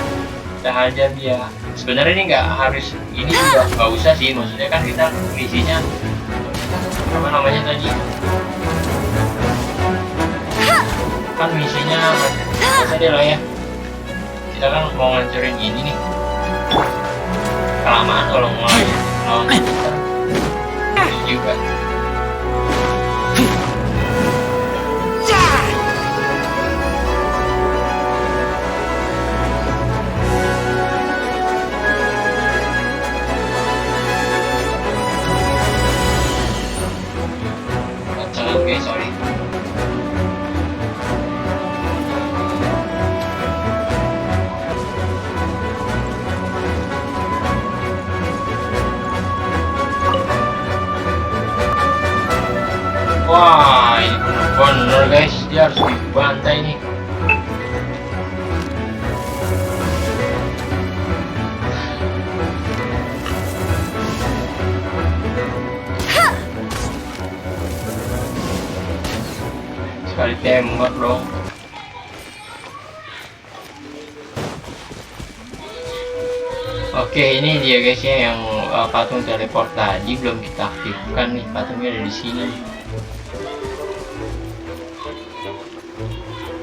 kita hajar dia. Sebenarnya ini nggak harus ini juga nggak usah sih, maksudnya kan kita misinya apa namanya tadi kan misinya tadi lah ya, kita kan mau ngancurin ini nih, kelamaan kalau mau lawan kita juga. Oke, sorry. Wah, ini bener guys, dia harus dibantai nih. Sekali tembak dong. Oke, ini dia guys ya yang patung teleport tadi belum kita aktifkan nih, patungnya ada di sini.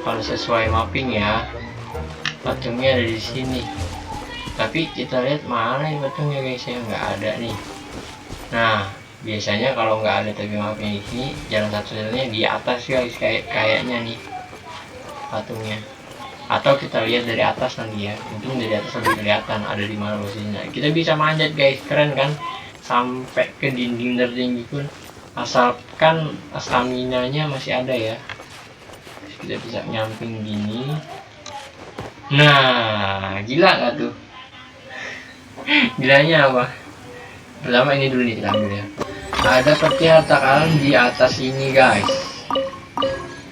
Kalau sesuai mapping ya, patungnya ada di sini. Tapi kita lihat mana nih patungnya guys ya, nggak ada nih. Nah, biasanya kalau nggak ada tapi mapping di sini, jalan satu-satunya di atas guys, kayaknya nih patungnya. Atau kita lihat dari atas nanti ya, mungkin dari atas lebih kelihatan ada di mana posisinya. Kita bisa manjat guys, keren kan, sampai ke dinding tertinggi pun, asalkan stamina-nya masih ada ya. Terus kita bisa nyamping gini. Nah, gila nggak tuh? Gilanya apa? Pertama ini dulu nih kita ambil ya. Ada peti harta karun di atas ini guys.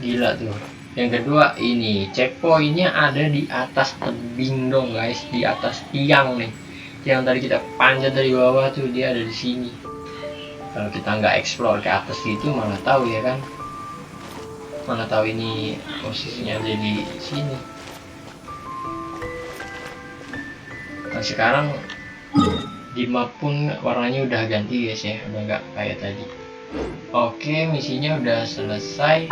Gila tuh. Yang kedua ini checkpointnya ada di atas tebing dong guys, di atas tiang nih. Yang tadi kita panjat dari bawah tuh dia ada di sini. Kalau kita nggak explore ke atas gitu malah tahu ya kan, mana tahu ini posisinya ada di sini. Nah sekarang di map pun warnanya udah ganti guys ya, udah nggak kayak tadi. Oke, misinya udah selesai.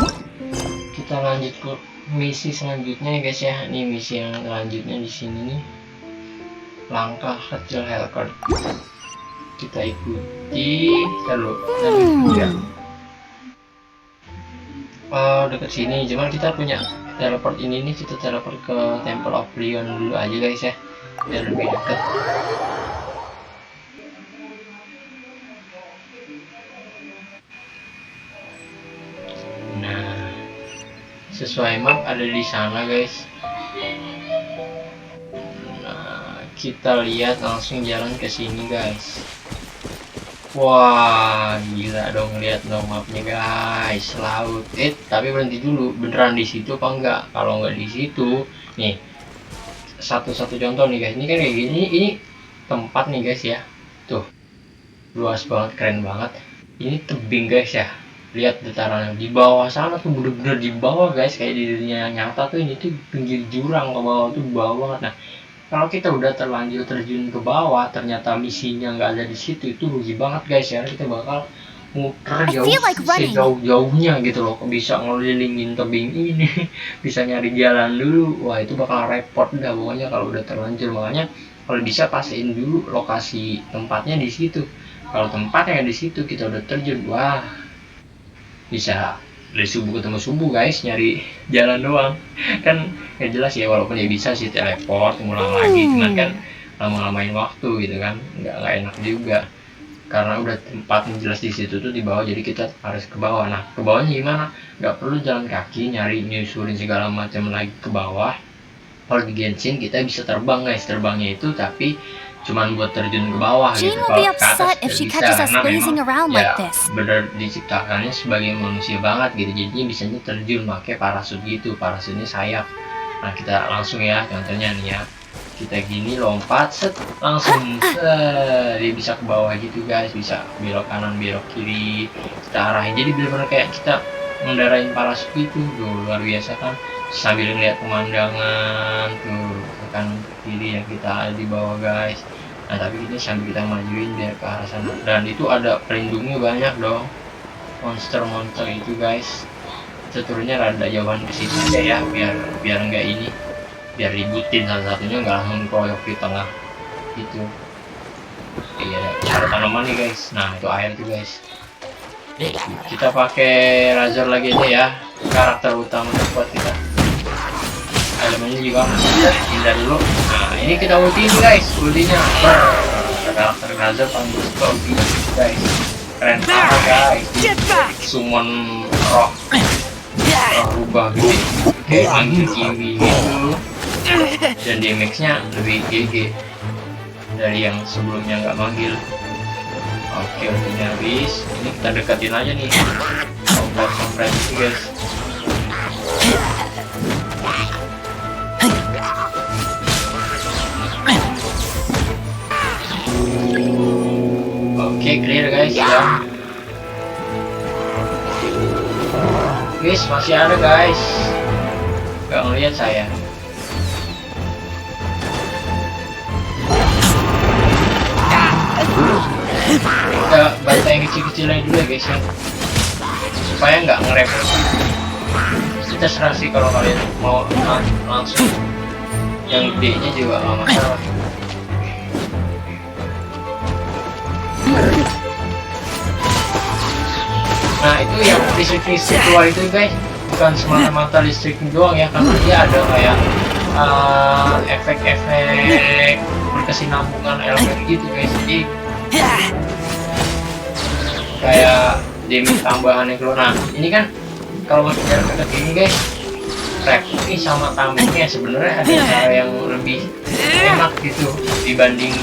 Kita lanjut ke misi selanjutnya ya guys ya. Ini misi yang selanjutnya di sini nih. Langkah kecil Helcurt. Kita ikuti terus ya. Deket sini, cuman kita punya teleport ini nih, kita teleport ke Temple of Leon dulu aja guys ya, biar lebih deket. Nah, sesuai map ada di sana guys. Nah, kita lihat langsung jalan ke sini guys. Wah, gila dong, lihat dong mapnya guys, laut. Tapi berhenti dulu, beneran di situ apa enggak? Kalau enggak di situ, nih satu-satu contoh nih guys. Ini kan kayak gini, ini tempat nih guys ya. Tuh, luas banget, keren banget. Ini tebing guys ya. Lihat datarannya di bawah sana tuh, bener-bener di bawah guys, kayak di dunia nyata tuh ini tuh pinggir jurang ke bawah tuh, bawah banget. Nah, kalau kita udah terlanjur terjun ke bawah, ternyata misinya nggak ada di situ, itu rugi banget guys ya. Kita bakal muter sejauh-jauhnya gitu loh, bisa ngelilingin tebing ini, bisa nyari jalan dulu. Wah itu bakal repot dah pokoknya kalau udah terlanjur. Makanya kalau bisa pastiin dulu lokasi tempatnya di situ. Kalau tempatnya di situ kita udah terjun, wah bisa dari subuh ketemu subuh guys, nyari jalan doang kan ya jelas ya. Walaupun ya bisa sih teleport ngulang lagi, cuman kan lama-lamain waktu gitu kan, nggak enak juga karena udah tempatnya jelas di situ tuh di bawah, jadi kita harus ke bawah. Nah ke bawahnya gimana? Nggak perlu jalan kaki nyari nyusurin segala macam lagi ke bawah. Kalau di Genshin kita bisa terbang guys, terbangnya itu tapi cuman buat terjun ke bawah gitu. Kalau ke atas bisa, karena memang ya bener diciptakannya sebagai manusia banget gitu, jadinya bisanya terjun pakai parasut gitu, parasutnya sayap. Nah kita langsung ya, contohnya nih ya, kita gini lompat set langsung dia bisa ke bawah gitu guys, bisa belok kanan belok kiri kita arahin, jadi bener-bener kayak kita mendarain parasut itu. Tuh luar biasa kan, sambil lihat pemandangan tuh ke kanan ke kiri yang kita ada di bawah guys. Nah tapi ini sambil kita majuin biar ke arah sana, dan itu ada pelindungnya banyak dong, monster-monster itu guys. Kita turunnya rada jauhan ke sini aja ya, biar enggak ini, biar ributin satu-satunya, nggak langsung kroyok di tengah gitu. Iya ada tanaman nih guys. Nah itu air tuh guys. Kita pakai Razor lagi aja ya, karakter utama buat kita. Elemennya juga pindah dulu. Nah ini kita ulti guys, ultinya karakter Razor panggil ulti guys, keren banget guys. Summon roh rubah gede kayak manggil kiwi gitu, dan damage-nya lebih GG dari yang sebelumnya nggak manggil. Oke ultinya habis, ini kita deketin aja nih kompres guys. Oke clear guys ya. Guys masih ada guys, nggak ngeliat saya. Kita bantai yang kecil-kecilnya dulu ya guys ya, supaya nggak ngerepot. Kita serah sih kalau kalian mau langsung yang gedenya juga nggak masalah. Nah itu yang listrik keluar itu guys, bukan semata-mata listrik doang ya, karena dia ada kayak efek-efek berkesinambungan elemen gitu guys. Jadi kayak damage tambahan yang keluar. Nah ini kan kalau masih jarak dekat ini guys, refleks sama tamengnya sebenarnya ada cara yang lebih enak gitu dibanding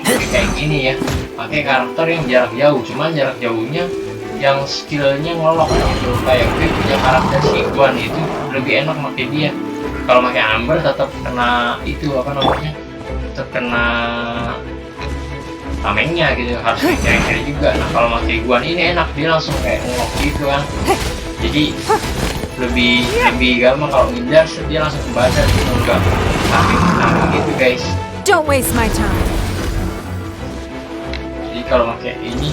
kayak gini ya, pakai karakter yang jarak jauh. Cuman jarak jauhnya yang skillnya ngelok gitu. Kayak gue punya karakter si Guan itu lebih enak pakai dia. Kalau pakai Amber tetap kena itu apa namanya, tetap kena tamengnya gitu, harus kiri-kiri juga. Nah kalau pakai Guan ini enak, dia langsung kayak ngelok gitu kan, jadi lebih gampang. Kalau ngindar dia langsung ke badan gitu, enggak tameng gitu guys. Don't waste my time. Jadi kalau pakai ini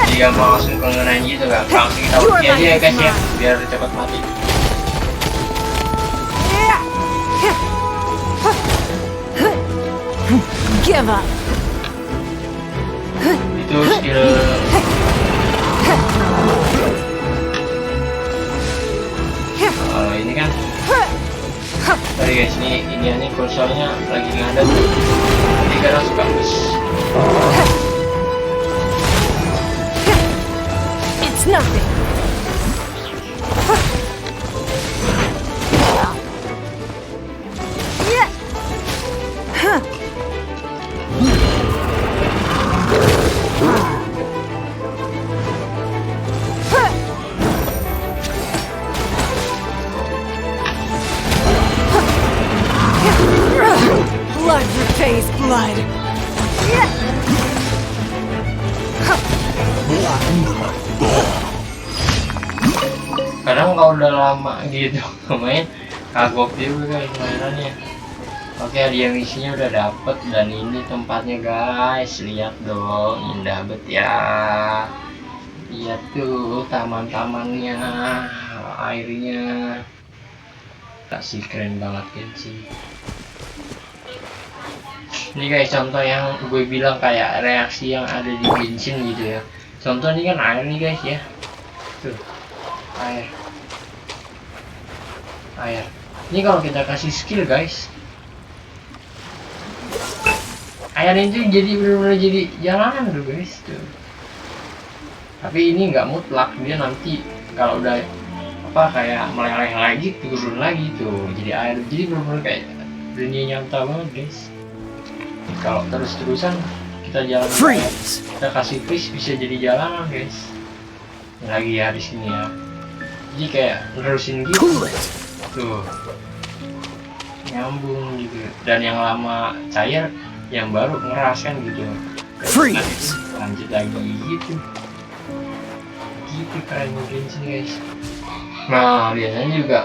jadi gampang langsung pengenain gitu kan. Langsung kita ulti aja ya guys ya, biar cepat mati. Give up. Itu skill kalau ini kan sorry guys, ini kursornya lagi ngadep, jadi kadang suka bus. It's nothing. Blood repays blood. Kadang kalau udah lama gitu main kagok juga guys mainannya. Oke, dia misinya udah dapet, dan ini tempatnya guys, lihat dong, indah bet ya. Lihat tuh taman-tamannya, airnya, kasih keren banget kan sih. Ini guys contoh yang gue bilang kayak reaksi yang ada di Genshin gitu ya. Contoh ini kan air nih guys ya, tuh air. Ini kalau kita kasih skill guys, air itu jadi benar-benar jadi jalanan tuh guys tuh. Tapi ini nggak mutlak, dia nanti kalau udah apa kayak meleleh lagi turun lagi tuh jadi air, jadi benar-benar kayak dunia nyata banget guys. Kalau terus-terusan kita jalan Freeze! kita kasih freeze bisa jadi jalanan guys. Lagi ya di sini ya, jadi kayak nerusin gitu Cool it! tuh, nyambung gitu. Dan yang lama cair, yang baru ngeras kan gitu. Freeze! Lanjut lagi gitu. Gitu keren mungkin sih guys. Nah biasanya juga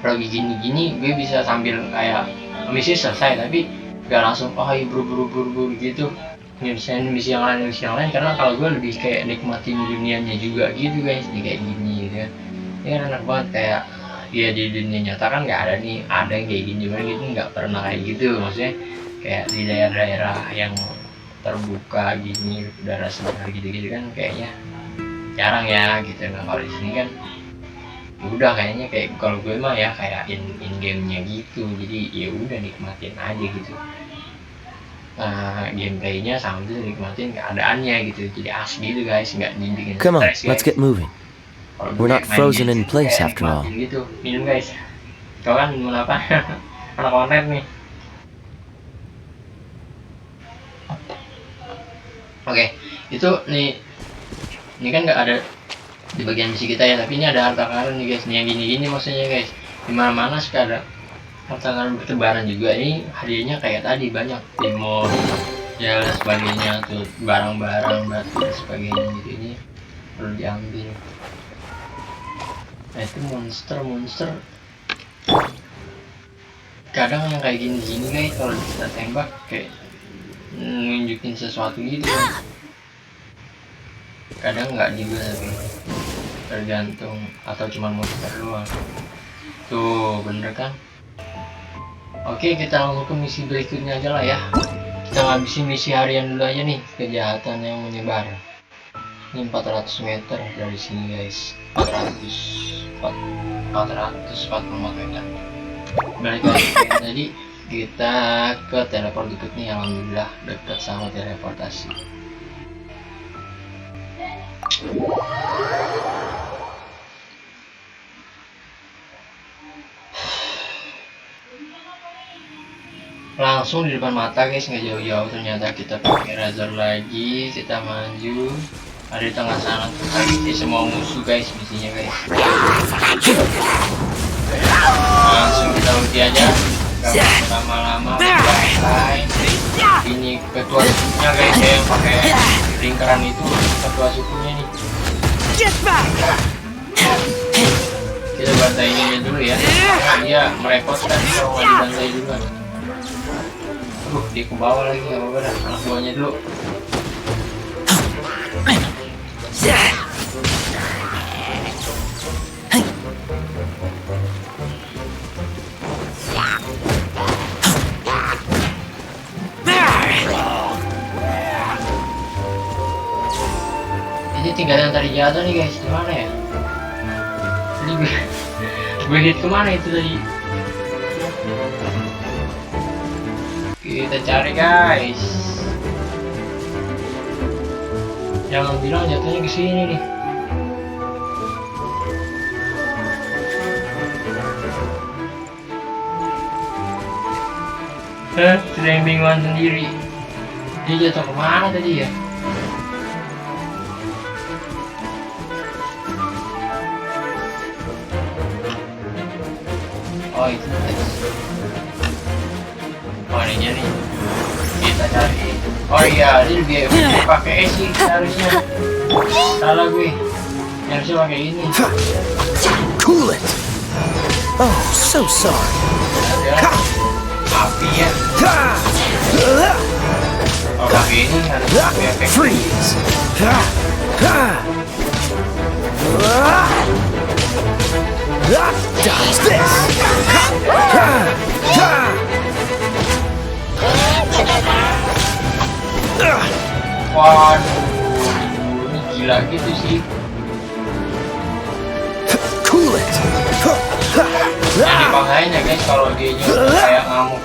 lagi gini-gini gue bisa sambil kayak misi selesai tapi gak langsung buru-buru gitu nyelesain misi yang lain, karena kalau gue lebih kayak nikmatin dunianya juga gitu guys. Ini kayak gini gitu ya, ini kan enak banget. Kayak ya di dunia nyata kan nggak ada nih, ada yang kayak gini banget gitu, nggak pernah kayak gitu. Maksudnya kayak di daerah-daerah yang terbuka gini, udara segar gitu-gitu kan kayaknya jarang ya gitu. Nah kalau di sini kan udah kayaknya kayak kalau gue mah ya kayak in game-nya gitu, jadi ya udah nikmatin aja gitu. Gameplaynya sama tuh nikmatin keadaannya gitu, jadi asli gitu guys, nggak dibikin Come on, stres guys. let's get moving. Kalau We're gue not main frozen game in place kayak after all. nikmatin gitu. Minum guys, kau kan minum apa? Anak konten nih. Oke, itu nih, ini kan nggak ada di bagian misi kita ya, tapi ini ada harta karun nih guys. Nih yang gini-gini maksudnya guys, dimana-mana suka ada harta karun bertebaran juga. Ini hadiahnya kayak tadi banyak di mall ya dan sebagainya tuh, barang-barang batu dan sebagainya gitu, ini perlu diambil. Nah itu monster kadang yang kayak gini-gini guys, kalau kita tembak kayak nunjukin sesuatu gitu kan. Kadang nggak juga, tapi tergantung, atau cuma monster doang tuh, bener kan. Oke, kita langsung ke misi berikutnya aja lah ya. Kita ngabisin misi harian dulu aja nih, kejahatan yang menyebar. Ini 400 meter dari sini guys, 444 meter. Balik lagi tadi, kita ke teleport deket nih, alhamdulillah deket sama teleportasi. langsung di depan mata guys, nggak jauh-jauh. Ternyata kita pakai razor lagi, kita maju. Ada di tengah sana tuh lagi semua musuh guys, misinya guys. Langsung kita ulti aja, gak lama-lama. Ini ketua sukunya guys, yang pakai lingkaran itu ketua sukunya nih. Kita bantai ini dulu ya, dia merepotkan kalau nggak dibantai duluan. Dia ke bawah lagi, nggak apa-apa dah, anak buahnya dulu. Ini tinggal yang tadi jatuh nih guys, gimana ya? Ini gue hit kemana itu tadi? Kita cari guys. Jangan bilang jatuhnya ke sini nih. Sedang bingungan sendiri. Dia jatuh kemana tadi ya? Oh itu guys. Oh ini nih. Kita cari. Oh iya, ini dia pakai sih harusnya. Salah gue. Harusnya pakai ini. Cool it. Oh, so sorry. Ada api ya. Oh pakai ini harus pakai efek. Freeze. Dodge this. Waduh, ini gila gitu sih. Cool it. Jadi makanya guys kalau dia juga kayak ngamuk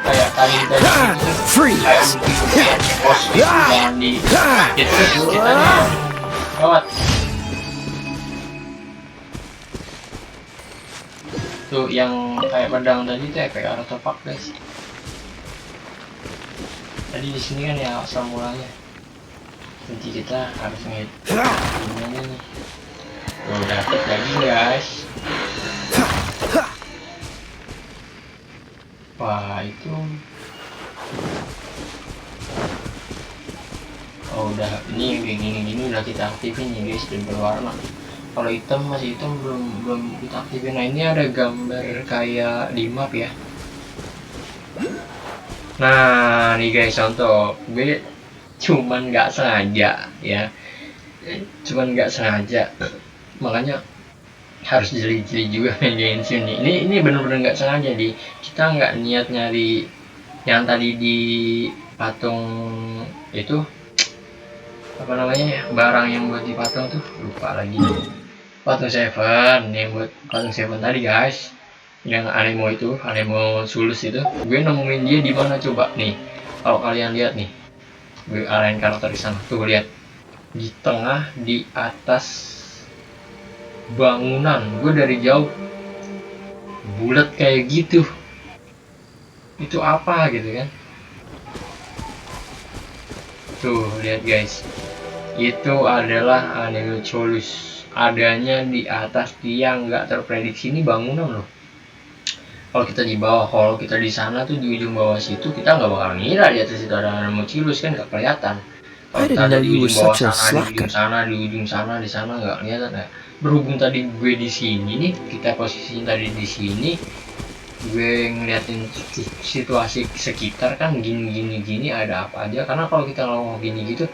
kayak tadi gitu, kayak Freeze. bos gitu, jangan di itu kita lewat. Tuh yang kayak pedang tadi tuh efek artefak guys. Tadi di sini kan ya asal mulanya. Nanti kita harus ngeliat gimana nih. Tuh dapet lagi guys. Wah itu. Oh udah ini kayak gini udah kita aktifin ya guys, dan berwarna. Kalau hitam masih hitam belum kita aktifin. Nah ini ada gambar kayak di map ya. Nah nih guys contoh, gue cuman nggak sengaja ya, makanya harus jeli-jeli juga main sini. Ini bener-bener nggak sengaja di, kita nggak niat nyari yang tadi di patung itu apa namanya ya, barang yang buat di patung tuh lupa lagi, patung Seven yang buat patung Seven tadi guys, yang anemo itu, anemo sulus itu, gue nemuin dia di mana coba nih. Kalau kalian lihat nih, gue arahin karakter di sana tuh, lihat di tengah di atas bangunan. Gue dari jauh bulat kayak gitu, itu apa gitu kan. Tuh lihat guys, itu adalah anemo sulus, adanya di atas tiang nggak terprediksi. Ini bangunan loh. Kalau kita di bawah, kalau kita di sana tuh di ujung bawah situ, kita nggak bakal ngira di atas itu ada Anamocilus kan, nggak kelihatan. Kalau kita ada di ujung bawah sana, di ujung sana, di sana nggak kelihatan ya. Berhubung tadi gue di sini nih, kita posisinya tadi di sini, gue ngeliatin situasi sekitar kan gini ada apa aja. Karena kalau kita ngomong gini gitu,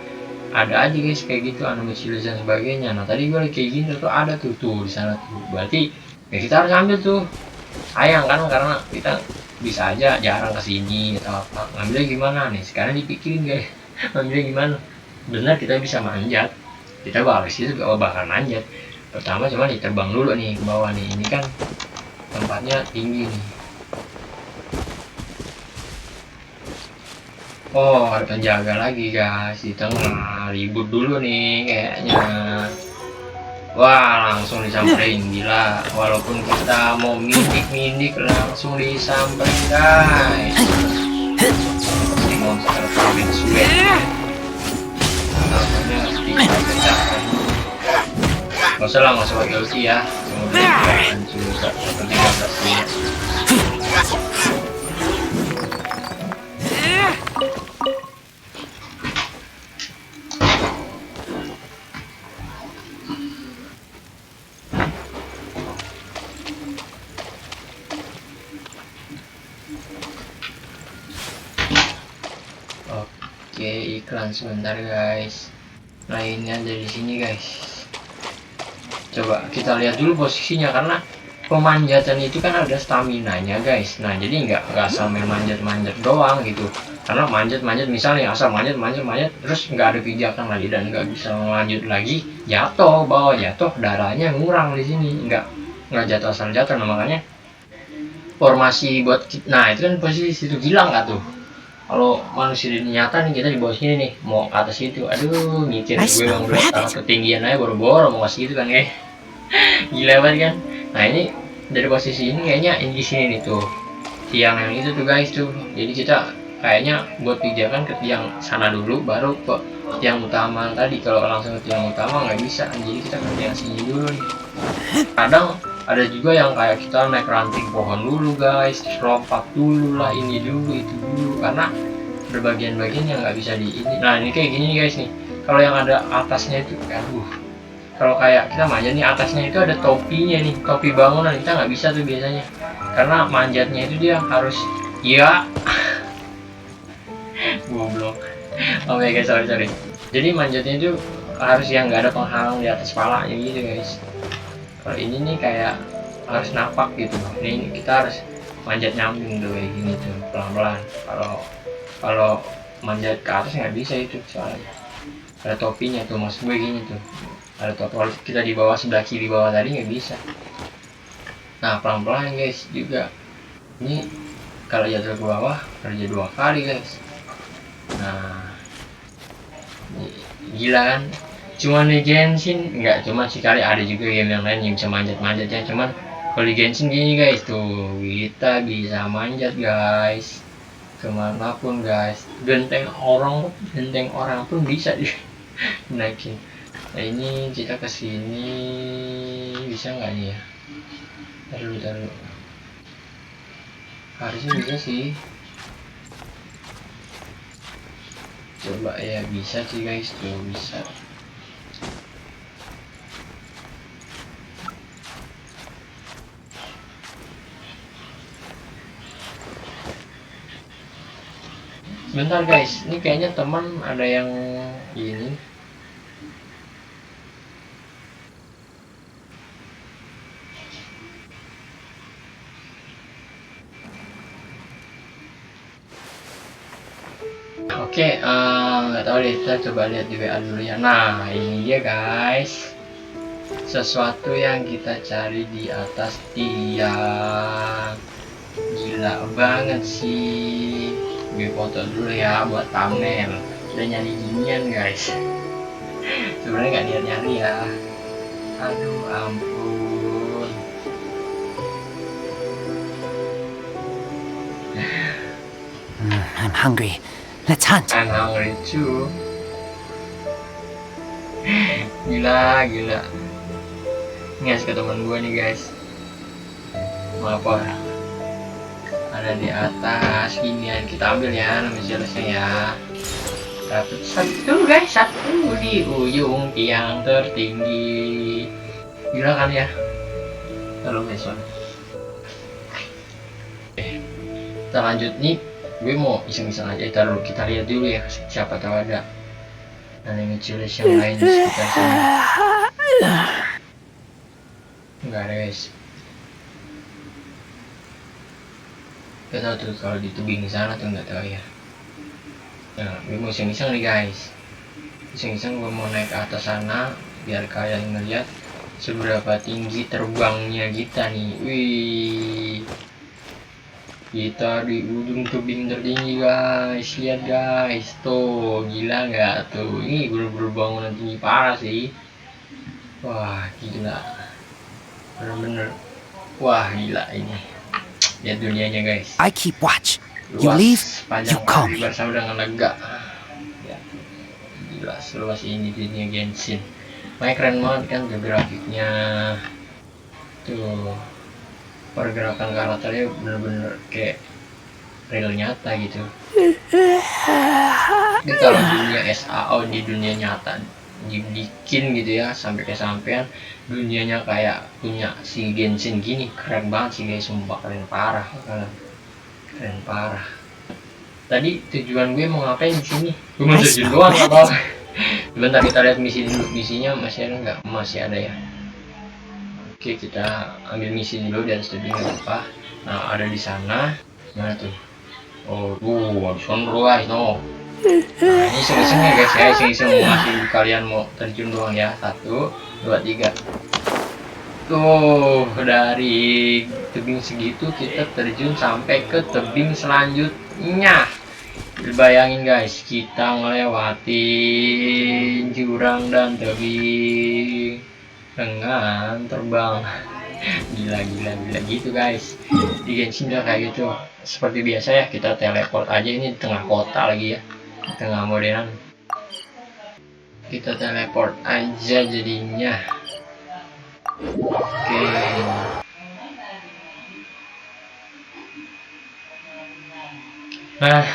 ada aja guys kayak gitu Anamocilus dan sebagainya. Nah tadi gue kayak gini tuh ada tuh di sana tuh. Berarti ya kita harus ambil tuh. Sayang kan, karena kita bisa aja jarang kesini atau apa. Ngambilnya gimana nih? Sekarang dipikirin guys, ngambilnya gimana? Benar kita bisa manjat, kita balik situ gak bakal manjat. Pertama cuma diterbang dulu nih ke bawah nih. Ini kan tempatnya tinggi nih. Oh ada penjaga lagi guys di tengah, ribut dulu nih kayaknya. Wah, langsung disamperin, gila. Walaupun kita mau mindik langsung disamperin guys. Si monster paling sweat. Namanya dipecahkan. Gak usah lah, gak usah pakai ulti ya. Kemudian hancur 13 menit. Oke, iklan sebentar guys. Lainnya dari sini guys. Coba kita lihat dulu posisinya, karena pemanjatan itu kan ada stamina-nya guys. Nah, jadi nggak sampai manjat-manjat doang gitu. Karena manjat misalnya asal manjat terus nggak ada pijakan lagi dan nggak bisa lanjut lagi, jatuh darahnya ngurang di sini. Nggak jatuh asal jatuh. Nah, makanya formasi buat nah itu kan posisi situ, gila nggak tuh? Kalau manusia di nyata nih, kita di bawah sini nih, mau ke atas itu, aduh mikir gue bang ketinggian aja boro-boro mau kasih gitu kan kayak gila banget kan. Nah ini dari posisi ini kayaknya di sini nih tuh tiang yang itu tuh guys tuh, jadi kita kayaknya buat pijakan ke tiang sana dulu baru ke tiang utama tadi. Kalau langsung ke tiang utama nggak bisa, jadi kita ke tiang sini dulu nih. Kadang ada juga yang kayak kita naik ranting pohon dulu guys, terus lompat dulu lah, ini dulu itu dulu, karena berbagian-bagian yang nggak bisa di ini. Nah ini kayak gini nih guys nih, kalau yang ada atasnya itu, kalau kayak kita manjat nih atasnya itu ada topinya nih, topi bangunan, kita nggak bisa tuh biasanya, karena manjatnya itu dia harus ya goblok. Oh my guys, sorry. Jadi manjatnya itu harus yang nggak ada penghalang di atas kepalanya gitu guys. Kalau ini nih kayak harus napak gitu. Ini kita harus manjat nyambung tuh kayak gini tuh, pelan-pelan. Kalau manjat ke atas nggak bisa itu, soalnya ada topinya tuh, mas gue gini tuh. Ada topi, kalau kita di bawah sebelah kiri bawah tadi nggak bisa. Nah pelan-pelan guys juga. Ini kalau jatuh ke bawah kerja 2 kali guys. Nah ini gila kan? Cuman di Genshin nggak cuma sekali, ada juga game yang lain yang bisa manjat ya. Cuman kalau di Genshin gini guys tuh, kita bisa manjat guys kemanapun guys, genteng orang pun bisa dinaikin. Nah ini kita kesini bisa nggak nih ya? Taruh harusnya bisa sih, coba ya. Bisa sih guys tuh, bisa. Bentar guys, ini kayaknya teman ada yang ini. Oke, nggak tahu deh, kita coba lihat di WA dulu ya. Nah ini dia guys, sesuatu yang kita cari di atas tiang. Gila banget sih. Gue foto dulu ya buat thumbnail. Udah nyari ginian guys. Sebenarnya nggak niat nyari ya. Aduh ampun. I'm hungry. Let's hunt. I'm hungry too. Gila. Nges ke teman gue nih guys. Mau apa? Ada di atas ginian, kita ambil ya nama jelasnya ya. Satu guys, satu di ujung tiang tertinggi. Gila kan ya? Lalu guys, kita lanjut nih. Gue mau iseng-iseng aja, taruh kita lihat dulu ya, siapa tahu ada anime cilik yang lain di sekitar sini. Enggak ada guys. Gak tau tuh kalau di tebing sana tuh, nggak tahu ya. Nah, gue mau iseng-iseng nih guys. Iseng-iseng gue mau naik ke atas sana biar kalian ngeliat seberapa tinggi terbangnya kita nih. Wih, kita di ujung tebing tertinggi guys. Lihat guys, tuh gila nggak tuh? Ini bener-bener bangunan tinggi parah sih. Wah gila, bener-bener wah gila ini. Lihat dunianya guys, I keep watch. You luas, leave, panjang you call kali me. bersama dengan lega. Ya, gila seluas ini dunia Genshin. Makanya keren banget kan tuh grafiknya, tuh pergerakan karakternya bener-bener kayak real nyata gitu. Ini kalau dunia SAO di dunia nyata dibikin gitu ya sampai kesampean dunianya kayak punya si Genshin gini, keren banget sih guys, sumpah keren parah, keren parah. Tadi tujuan gue mau ngapain di sini? Gue mau terjun doang apa? Bentar kita lihat misi dulu, misinya masih ada nggak? Masih ada ya. Oke kita ambil misi dulu dan studi nggak apa. Nah ada di sana, mana tuh? Oh, di sana bro guys, no. Nah ini iseng-iseng ya guys ya, iseng-iseng mau ngasih kalian mau terjun doang ya. 1, 2, 3. Tuh dari tebing segitu kita terjun sampai ke tebing selanjutnya. Bayangin guys, kita ngelewatin jurang dan tebing dengan terbang. Gila gitu guys. Di Genshin udah kayak gitu. Seperti biasa ya, kita teleport aja, ini di tengah kota lagi ya, di tengah modern. Kita teleport aja jadinya. Oke. Nah,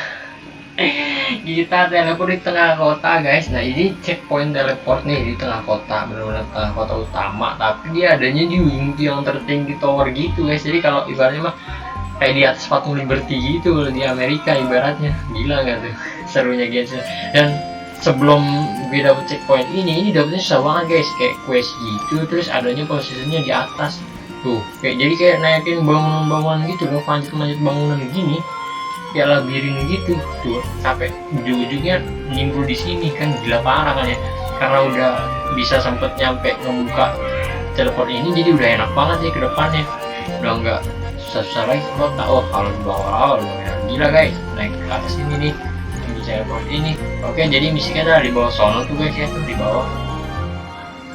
kita teleport di tengah kota guys. Nah ini checkpoint teleport nih di tengah kota, benar-benar tengah kota utama, tapi dia adanya di wing yang tertinggi tower gitu guys. Jadi kalau ibaratnya mah kayak di atas patung Liberty gitu di Amerika ibaratnya. Gila nggak tuh serunya guys. Dan sebelum gue dapet checkpoint ini dapetnya susah banget guys, kayak quest gitu, terus adanya posisinya di atas tuh, kayak jadi kayak naikin bangunan-bangunan gitu loh, panjat-panjat bangunan gini kayak labirin gitu tuh, sampai ujung-ujungnya nimbul di sini kan. Gila parah kan ya, karena udah bisa sempet nyampe ngebuka teleport ini, jadi udah enak banget ya ke depannya, udah nggak susah-susah lagi kota. Oh kalau di bawah gila guys, naik ke atas ini nih di teleport ini. Oke jadi misi kita di bawah sono tuh guys ya, tuh di bawah.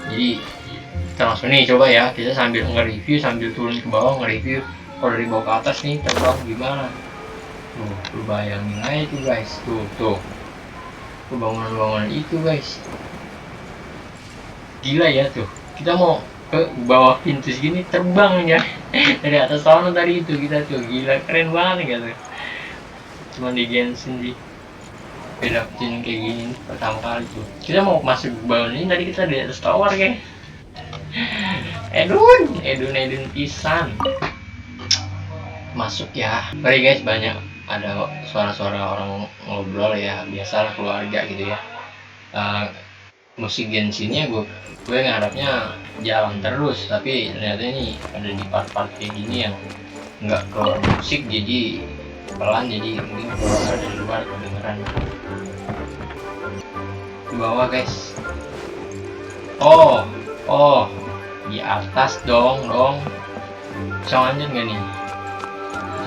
Jadi kita langsung nih coba ya, kita sambil nge-review sambil turun ke bawah nge-review. Kalau dari bawah ke atas nih terbang gimana. Tuh bayangin aja tuh guys, tuh bangunan-bangunan itu guys, gila ya. Tuh kita mau ke bawah pintu segini terbang ya dari atas sana tadi itu kita tuh, gila keren banget gitu. Cuman di Genshin sih beda kayak gini pertama kali tuh. Kita mau masuk bangunan ini, tadi kita di atas tower guys. Edun pisan masuk ya. Sorry guys, banyak ada suara-suara orang ngobrol ya, biasalah keluarga gitu ya. Musik Genshinnya gue ngarapnya jalan terus, tapi ternyata ini ada di part-part kayak gini yang nggak keluar musik, jadi pelan, jadi mungkin keluar dari luar kedengeran. Di bawah guys. Oh di atas dong bisa lanjut nggak nih?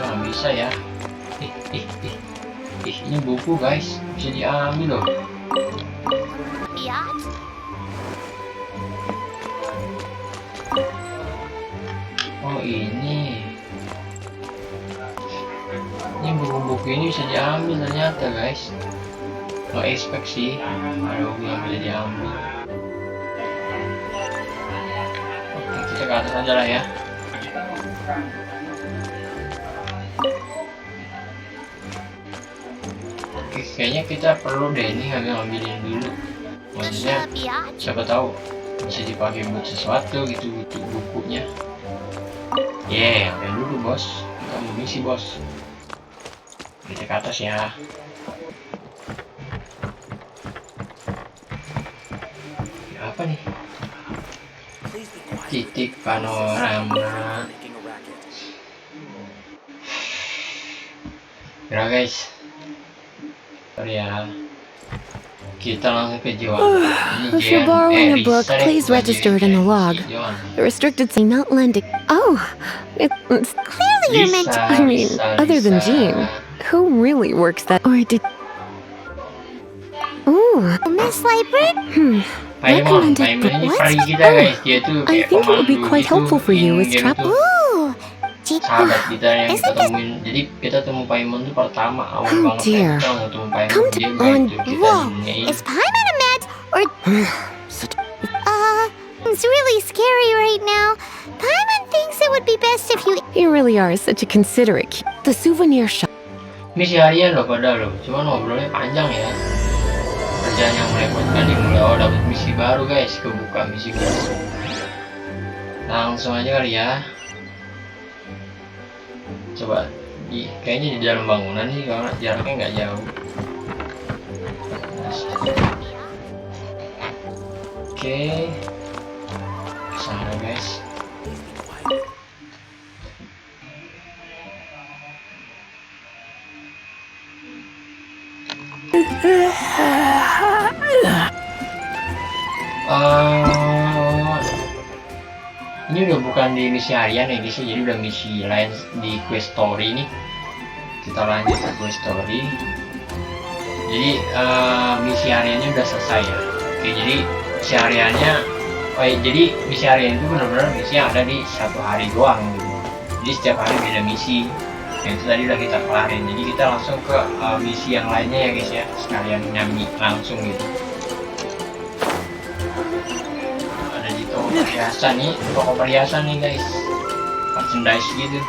Nggak bisa ya. Ini buku guys, bisa diambil loh. Oh ini buku-buku ini bisa diambil ternyata guys. Nggak expect sih ada buku yang bisa diambil. Oke kita ke atas aja lah ya. Oke, kayaknya kita perlu deh ini ngambilin dulu. Maksudnya siapa tahu bisa dipakai buat sesuatu gitu bukunya. Ambil dulu bos. Kita mau misi bos. Kita ke atas ya. Apa nih? Titik panorama. Ya guys. Sorry ya. Kita langsung ke Joan. If you're borrowing a book, please register it in the log. The restricted say not lending. Oh, it's clearly you're meant to. I mean, other than Jean, who really works that? Or did? Ooh, Miss Liebert? recommended Paimon ini book. pari kita guys, dia tuh I kayak think it would be pemandu quite gitu, helpful for you as dia travel. tuh Ooh. sahabat kita yang kita temuin. Jadi kita temu Paimon tuh pertama awal Oh, banget dear. kita mau temu Paimon, Come dia on. bantu kita Whoa. duniain. Is Paimon a mad or Such- it's really scary right now. Paimon thinks it would be best if you You really are such a considerate. The souvenir shop. Misi harian loh pada loh, cuman ngobrolnya panjang ya. Kerjaan yang merepotkan dimulai dapat misi baru guys, kebuka misi baru. Langsung aja kali ya. Coba kayaknya di dalam bangunan nih karena jaraknya nggak jauh. Oke, sana guys. Ini udah bukan di misi harian ya guys, jadi udah misi lain di quest story nih. Kita lanjut ke quest story. Jadi misi hariannya udah selesai ya. Oke, jadi misi hariannya, jadi misi harian itu benar-benar misi yang ada di satu hari doang gitu. Jadi setiap hari beda misi. Nah, itu tadi udah kita kelarin. Jadi kita langsung ke misi yang lainnya ya guys ya, sekalian nyami langsung gitu. Ada di toko perhiasan nih, toko perhiasan nih guys, merchandise gitu.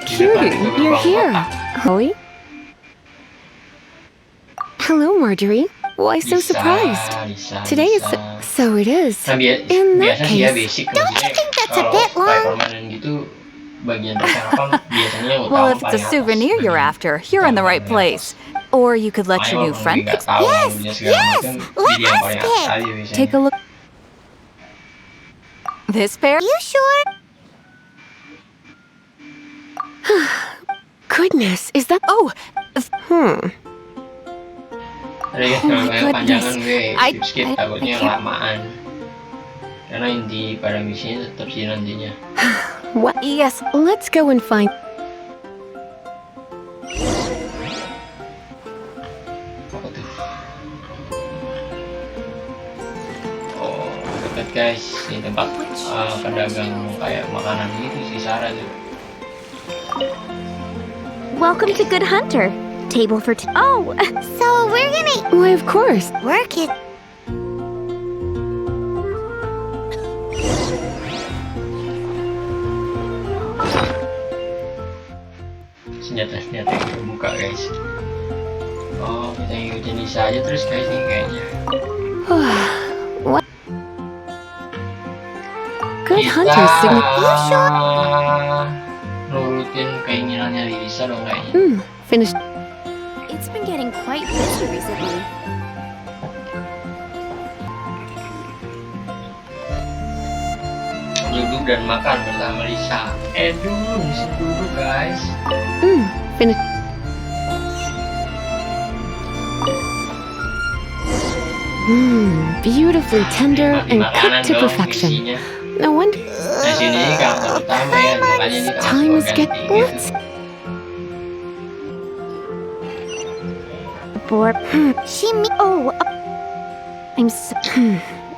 Di depan Cutie, itu you're gerbang here. kota. Chloe? Hello, Marjorie. Why so Bisa, surprised? bisa, Today is... bisa. So it is. Nah, In that biasa sih ya case- basic Don't you think that's a bit long? permainan gitu bagian percakapan biasanya yang utama Well, if it's a paling atas. souvenir you're after, you're in the right place. Or you could let your new friend pick. Yes, let us pick. Take a look. This pair? You sure? Goodness, is that... Oh, Ada ya, Oh kalau my yang panjangan goodness. gue skip I takutnya can't- lamaan. Karena inti pada misinya tetap sih nantinya. What? yes. Let's go and find... Apa tuh? Oh, dekat guys. Ini tempat pedagang kayak makanan gitu si Sarah tuh. Welcome to Good Hunter. Table for oh, so we're gonna Why, of course. work it. Senjata-senjata yang terbuka guys. Oh, kita ngikutin Lisa aja terus guys nih kayaknya. Good hunter signature... nurutin keinginannya Lisa dong kayaknya. Finished. It's been getting quite busy recently. Duduk dan makan bersama Lisa. Duduk guys. Finished. Beautifully tender Nikmati and makanan cooked to dong perfection. misinya. No wonder... Nah sini karakter utama ya, makanya ini Time is ganti getting... gitu. Let's... Bored. She me. Oh, I'm so.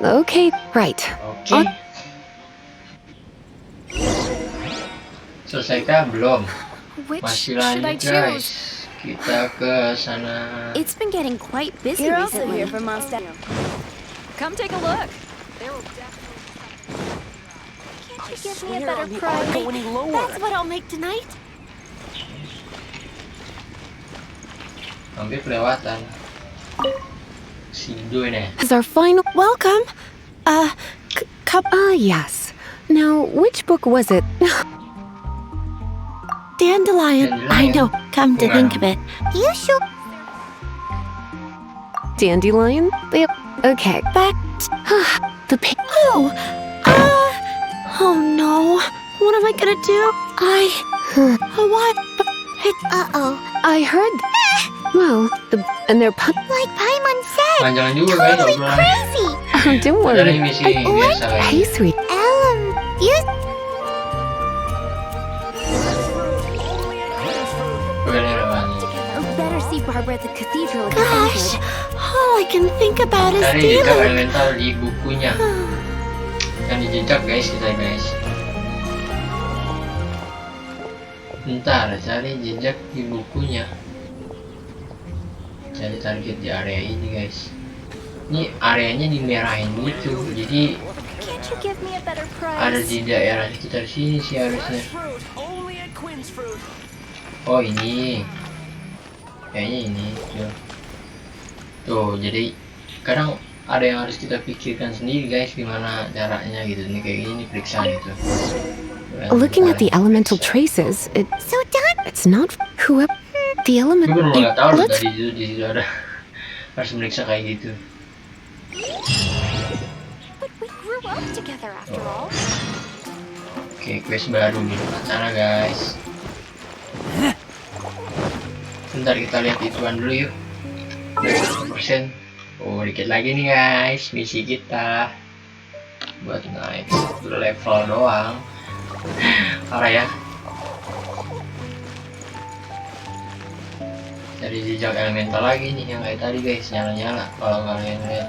Okay, right. Oke. Selesaikah belum? Which Masih should I lanjut choose? guys. Kita ke sana. It's been getting quite busy recently. for Monster. Come take a look. Can't you give me a better price? That's what I'll make tonight. Hampir kelewatan. Sindo ini. As our final... Welcome. Yes. Now, which book was it? Dandelion. I know. Come to think of it. You sure? Dandelion? Okay, back the Oh! Oh no. What am I gonna do? What? Uh-oh. I heard... Well, and they're... Like Paimon said, Panjangan juga guys totally obrolan. crazy. Oh, don't Padahal worry. ini misi biasa guys. Hey, sweet. You Bener banget. better see Barbara at the cathedral. Gosh. All I can think about is Cari jejak stealing. elemental di bukunya. Yang dijejak guys kita guys. Bentar, cari jejak di bukunya. Cari target di area ini guys. Ini areanya dimerahin gitu, jadi Can't you give me a better ada price? di daerah sekitar sini sih harusnya. Oh ini, kayaknya ini tuh. Jadi kadang ada yang harus kita pikirkan sendiri guys, gimana caranya gitu. Nih kayak gini periksa gitu. Looking at the elemental traces, So done. it's not whoever the element. Gue bener nggak tahu loh Let's tadi itu di situ ada harus meriksa kayak gitu. But we grew up together after all. Oke, quest baru di depan sana guys. Bentar kita lihat ituan dulu yuk. 20%. Oh dikit lagi nih guys misi kita buat naik level doang. Parah ya. Dari jejak elemental lagi nih yang kayak tadi guys, nyala-nyala kalau kalian lihat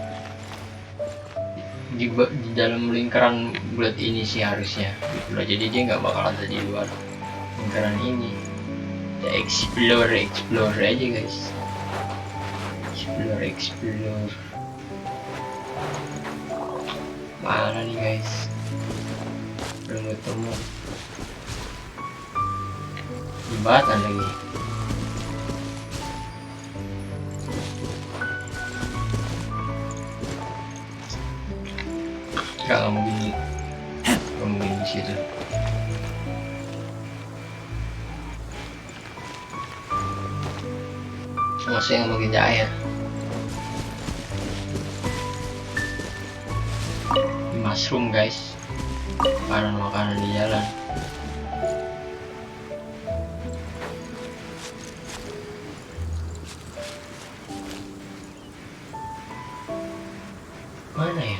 di dalam lingkaran bulat ini sih harusnya gitu loh. Jadi dia nggak bakal ada di luar lingkaran ini. Kita explore aja guys. Explore. Mana nih guys? Belum ketemu. Jembatan lagi. Nggak mungkin di situ. Maksudnya nggak mungkin jaya. Mushroom guys, makanan di jalan. Mana ya?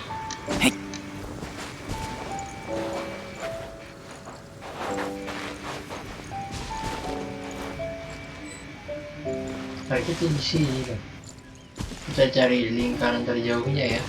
Kita di sini kan. Kita cari lingkaran terjauhnya ya.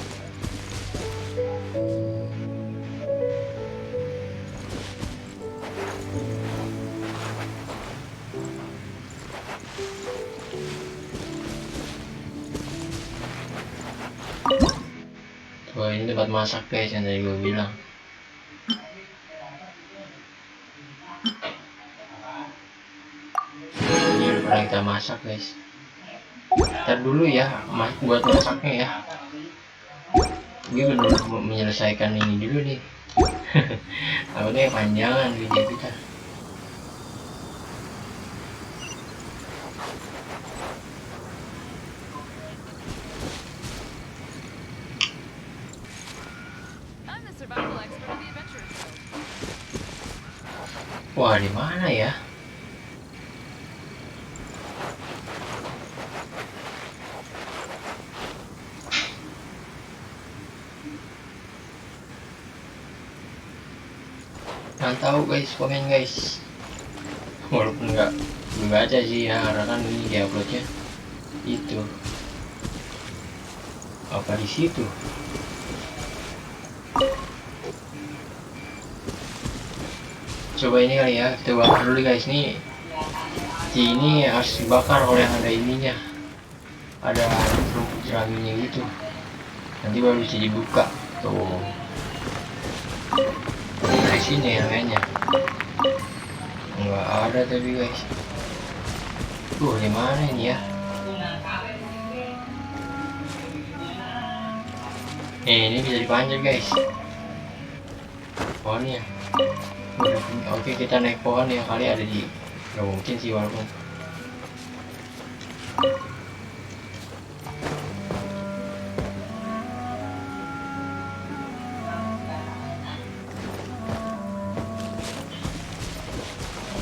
Tuh ini tempat masak guys yang tadi gue bilang. Ini udah pernah kita masak guys. Ntar dulu ya buat masaknya ya. Gue bener menyelesaikan ini dulu nih. Takutnya panjangan video kita. Wah, di mana ya? Nggak tahu guys, komen guys. Walaupun nggak baca sih ya, karena kan ini diuploadnya itu apa di situ. Coba ini kali ya, kita bakar dulu guys. Nih ini harus dibakar kalau yang ada ininya, ada jeraminya gitu, nanti baru bisa dibuka tuh dari sini ya kayaknya. Nggak ada tapi guys. Tuh di mana ini ya? Ini bisa dipanjat guys. Pohonnya. Oke, kita naik pohon ya, kali ada di. Nggak mungkin sih walaupun.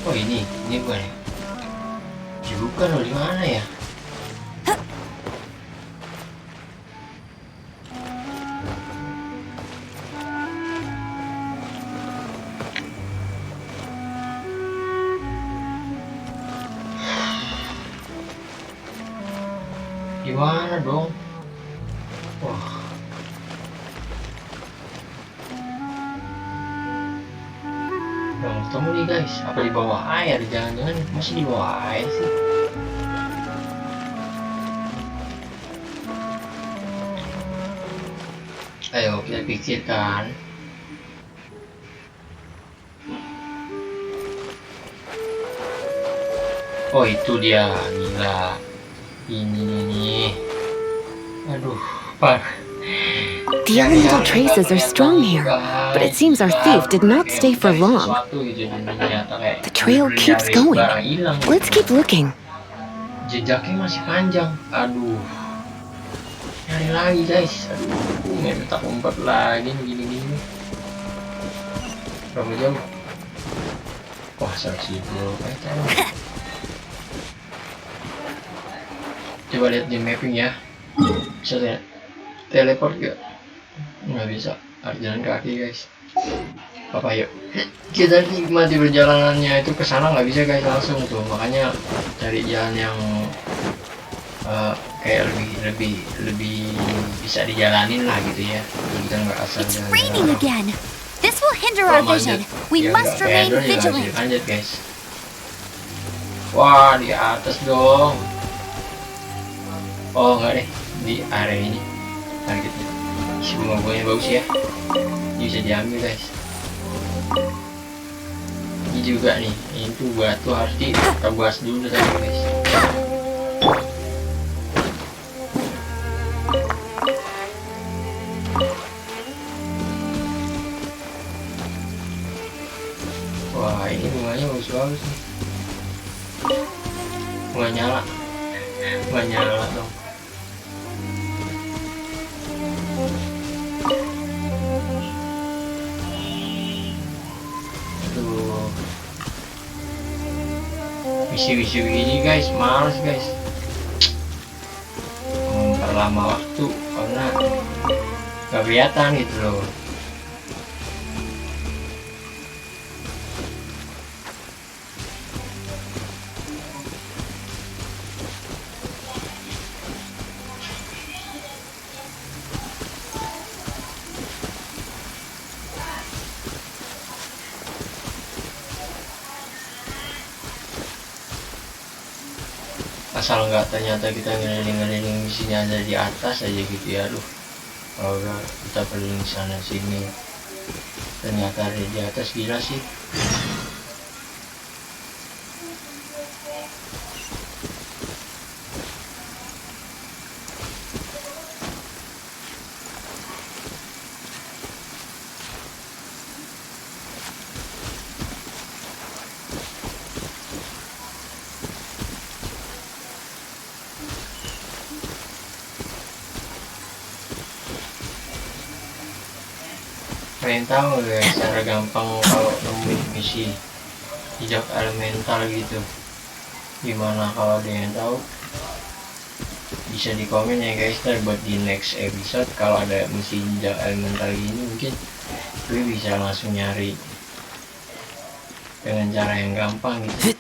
Oh ini bukan ya? Bukan loh, di mana ya? Di mana dong? Wah. Belum ketemu nih guys. Apa di bawah air? Jangan-jangan masih di bawah air sih. Ayo kita pikirkan. Oh itu dia, gila. Ini nih. Aduh, parah. The elemental traces are strong here, but it seems our thief did not stay for long. The trail keeps going. Let's keep looking. Jejaknya masih panjang. Aduh. Nyari lagi guys. Aduh, nggak tak umpat lagi nih gini-gini. Berapa jam? Wah, 100.000 meter. Coba lihat di mapping ya. Bisa teleport gak? Nggak bisa. Harus jalan kaki guys. Apa yuk? Kita nikmati perjalanannya itu ke sana nggak bisa guys langsung tuh. Makanya cari jalan yang kayak lebih bisa dijalanin lah gitu ya. Kita nggak asal It's jalan. raining again. This will hinder our vision. We must remain vigilant. Lanjut guys. Wah, di atas dong. Oh enggak deh, di area ini targetnya. Bunga-bunganya bagus ya. Ini bisa diambil guys. Ini juga nih, itu batu harus ditebas dulu tadi guys. Wah ini bunganya bagus-bagus nih. Bunga nyala. Bunga nyala dong. Misi-misi begini guys, males guys. Memperlama waktu karena gak kelihatan gitu loh. Asal nggak ternyata kita ngeliling-ngeliling di sini ada di atas aja gitu ya. Aduh, kalau udah kita keliling sana sini ternyata ada di atas, gila sih. Pengen tahu guys cara gampang kalau nemuin misi jejak elemental gitu gimana? Kalau ada yang tahu bisa di komen ya guys. Ntar buat di next episode kalau ada misi jejak elemental gini mungkin gue bisa langsung nyari dengan cara yang gampang gitu.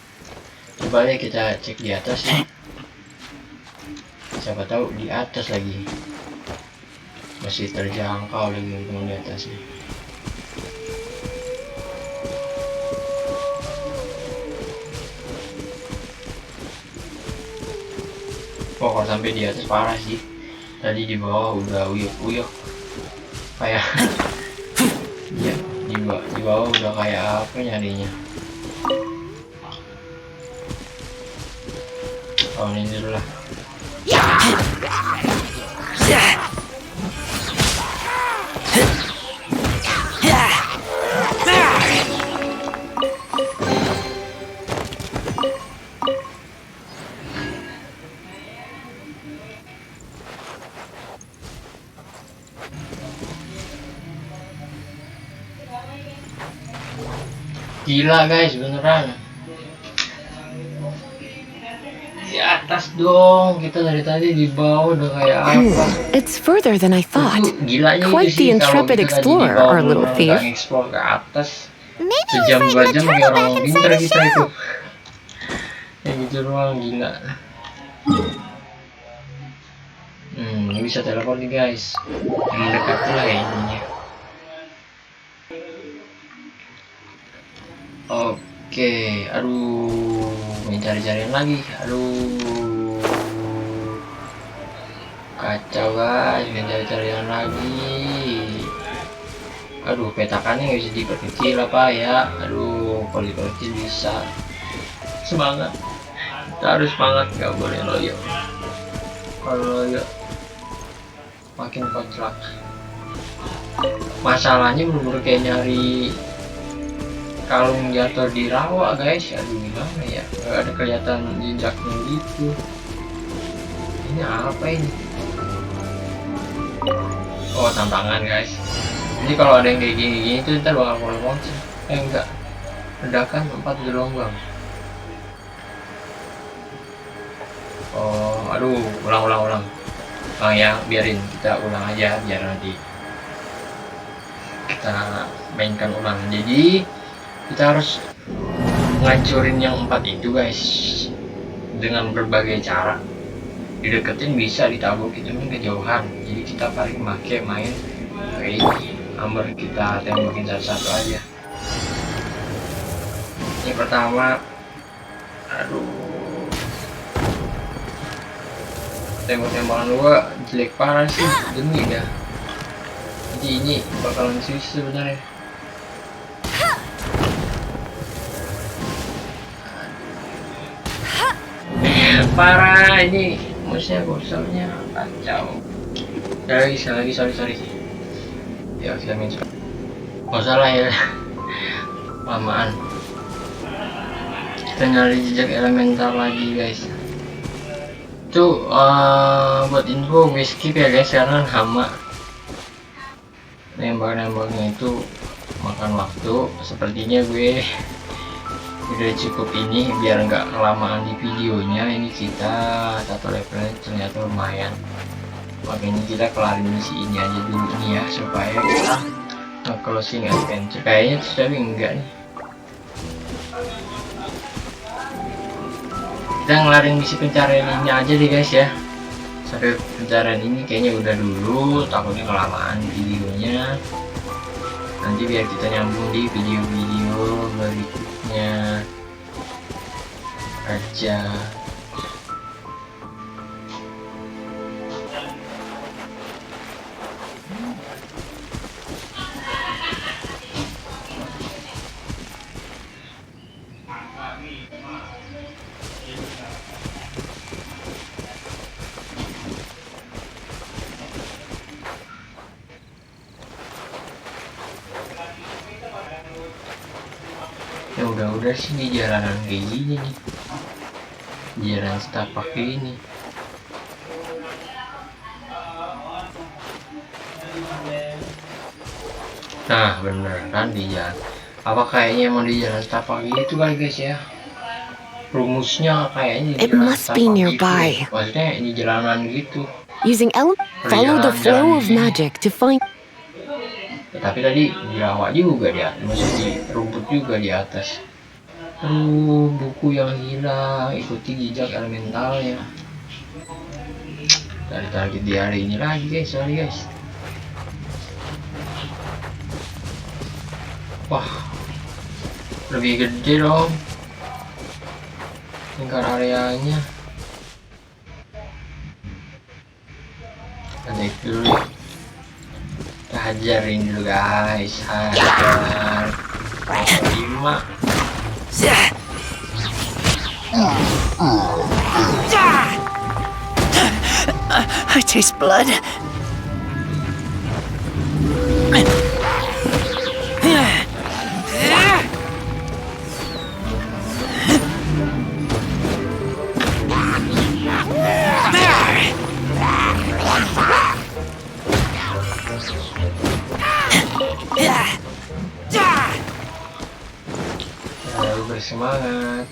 Coba ya kita cek di atas ya, siapa tahu di atas lagi masih terjangkau lagi di atasnya. Oh, kalau sampai di atas parah sih. Tadi di bawah udah uyuk-uyuk kayak ya, di bawah udah kayak apa nyarinya. Oh, ini dulu lah. Gila guys, beneran. Di atas dong, kita dari tadi di bawah udah kayak apa. It's further than I thought. Gilanya Quite itu sih, the intrepid kalau kita explorer, di bawah our little thief. Explore ke atas. Maybe we Sejam find 2 the jam turtle kayak back orang inside pinter the kita itu. shell. Kayak gitu doang, gila. ini bisa telepon nih guys, yang mendekati lah ya intinya. Oke, aduh, mencari-carian lagi, aduh, kacau guys, mencari-carian lagi. Aduh, petakannya nggak bisa diperkecil apa ya. Aduh, kalau diperkecil bisa. Semangat, kita harus semangat, nggak boleh loyo. Kalau loyo makin koclak. Masalahnya bener-bener kayak nyari kalung jatuh di rawa guys. Aduh, gimana ya, nggak ada kelihatan jejaknya gitu. Ini apa ini? Oh, tantangan guys. Jadi kalau ada yang kayak gini itu ntar bakal mulai moncer. Enggak, ledakan 4 gelombang. Oh, aduh, ulang. Ya, biarin kita ulang aja biar nanti kita mainkan ulang. Jadi kita harus ngancurin yang 4 itu guys dengan berbagai cara. Dideketin bisa, ditabuk itu kejauhan. Jadi kita paling main kayak Amber, kita tembakin satu-satu aja. Ini pertama, aduh, tembak-tembakan gua jelek parah sih, demi dah. Jadi ini bakalan susah sebenarnya. Parah ini, maksudnya bosannya kacau. Sekali lagi, sorry. Ya kita main. Gak salah ya, lamaan. Kita nyari jejak elemental lagi guys. Tuh buat info gue skip ya guys, karena hama nembak-nembaknya itu makan waktu. Sepertinya gue udah cukup ini biar nggak kelamaan di videonya. Ini kita satu levelnya ternyata lumayan, makanya kita kelarin misi ini aja dulu nih ya, supaya kita closing adventure. Kayaknya tapi enggak nih, kita ngelarin misi pencarian ini aja deh guys ya. Sampai pencarian ini kayaknya udah dulu, takutnya kelamaan videonya. Nanti biar kita nyambung di video-video berikutnya aja. Ya udah sih di jalanan kayak gini nih, jalan setapak ini. Nah bener kan di jalan, apa kayaknya emang di jalan setapak gitu kali guys ya, rumusnya kayaknya di It jalan must be setapak nearby. gitu. Maksudnya di jalanan gitu. Using follow the flow of magic to find. Tapi tadi di rawa juga dia, maksudnya di rumput juga di atas. Buku yang hilang, ikuti jejak elementalnya. Dari target di hari ini lagi guys, sorry guys. Wah, lebih gede dong tingkat areanya. Kita dulu, kita hajarin dulu guys, hajar 5. I taste blood. Ayo bersemangat.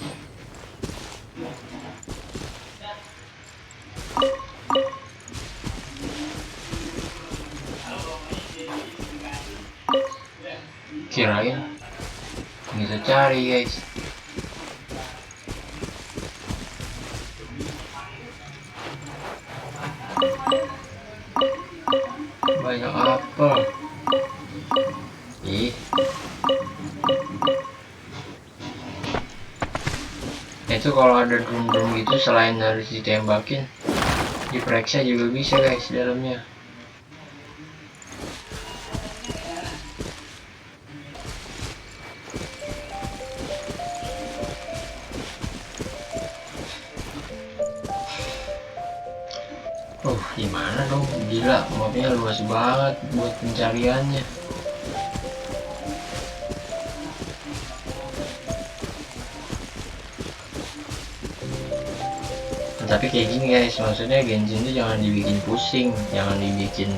Kirain bisa cari guys. banyak apel. Ih. Itu kalau ada drum-drum gitu selain harus ditembakin, diperiksa juga bisa guys dalamnya. Gimana dong, gila mapnya luas banget buat pencariannya. Tapi kayak gini guys, maksudnya Genshin itu jangan dibikin pusing, jangan dibikin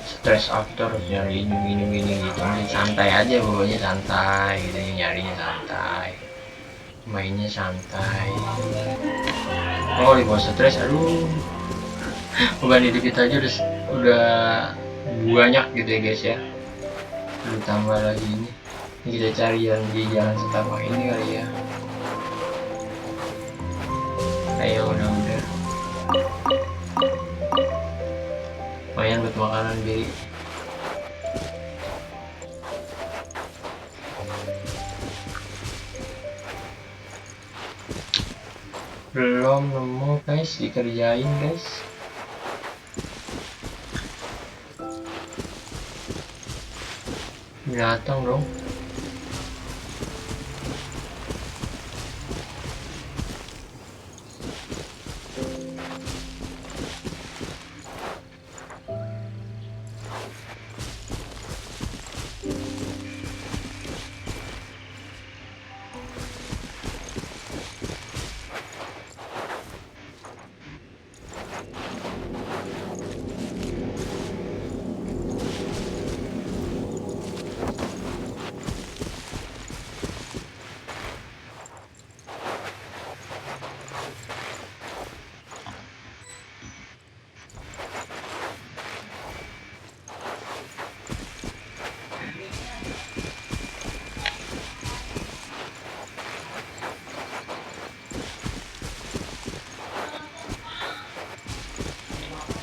stress after nyari gini gitu. Santai aja, pokoknya santai gitu, nyarinya santai, mainnya santai. Oh di bawah stres, aduh, beban hidup kita aja udah banyak gitu ya guys ya. Lalu tambah lagi ini kita cari yang di jalan setapak ini kali ya. Ayo udah lumayan buat makanan beli. Belum nemu guys, dikerjain guys. Binatang dong.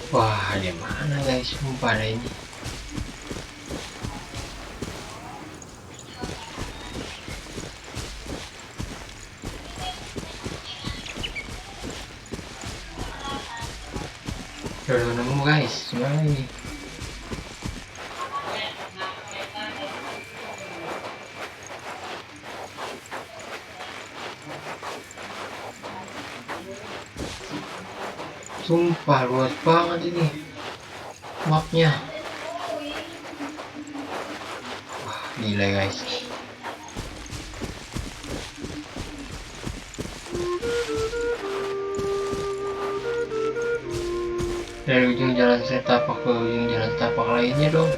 Wah, di mana guys? Sumpah ada ini. Udah nemu guys, gimana ini? Sumpah luas banget ini mapnya. Wah gila guys. Dari ujung jalan setapak ke ujung jalan setapak lainnya dong.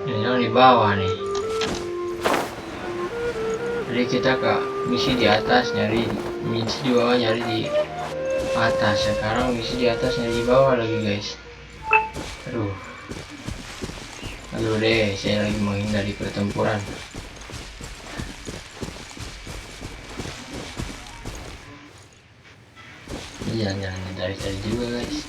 Yang di bawah nih. Jadi kita ke misi di atas, nyari misi di bawah, nyari di atas. Sekarang misi di atas, nyari di bawah lagi guys. Aduh deh, saya lagi menghindari pertempuran. Iya, jangan hindari juga guys.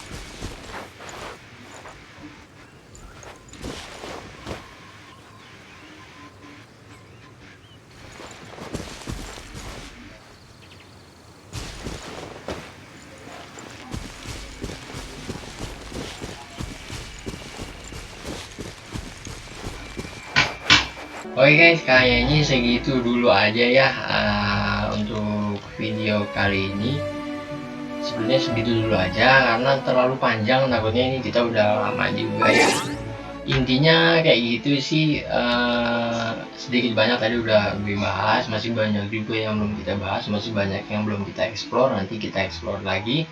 Oke guys, kayaknya segitu dulu aja ya untuk video kali ini. Sebenarnya segitu dulu aja karena terlalu panjang, takutnya ini kita udah lama juga ya. Intinya kayak gitu sih, sedikit banyak tadi udah gue bahas, masih banyak juga yang belum kita bahas, masih banyak yang belum kita explore, nanti kita explore lagi.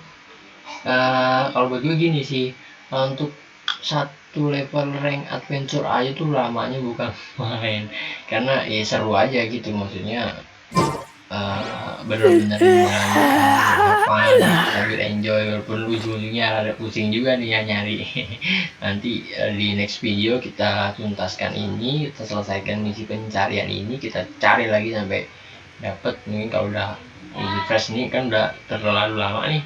Kalau bagi gue gini sih, untuk satu level rank adventure aja tuh lamanya bukan main, karena ya seru aja gitu, maksudnya bener-bener fun sambil enjoy, walaupun ujung-ujungnya ada pusing juga nih ya nyari. Nanti di next video kita tuntaskan ini, kita selesaikan misi pencarian ini, kita cari lagi sampai dapet. Mungkin kalau udah refresh nih kan udah terlalu lama nih,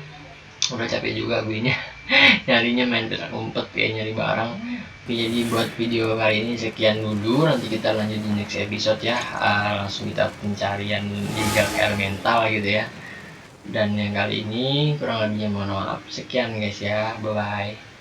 udah capek juga gue nya nyarinya, main petak umpet kayak nyari barang. Oke, jadi buat video kali ini sekian dulu, nanti kita lanjut di next episode ya. Langsung kita pencarian jejak elemental gitu ya. Dan yang kali ini kurang lebihnya mohon maaf. Sekian guys ya, bye bye.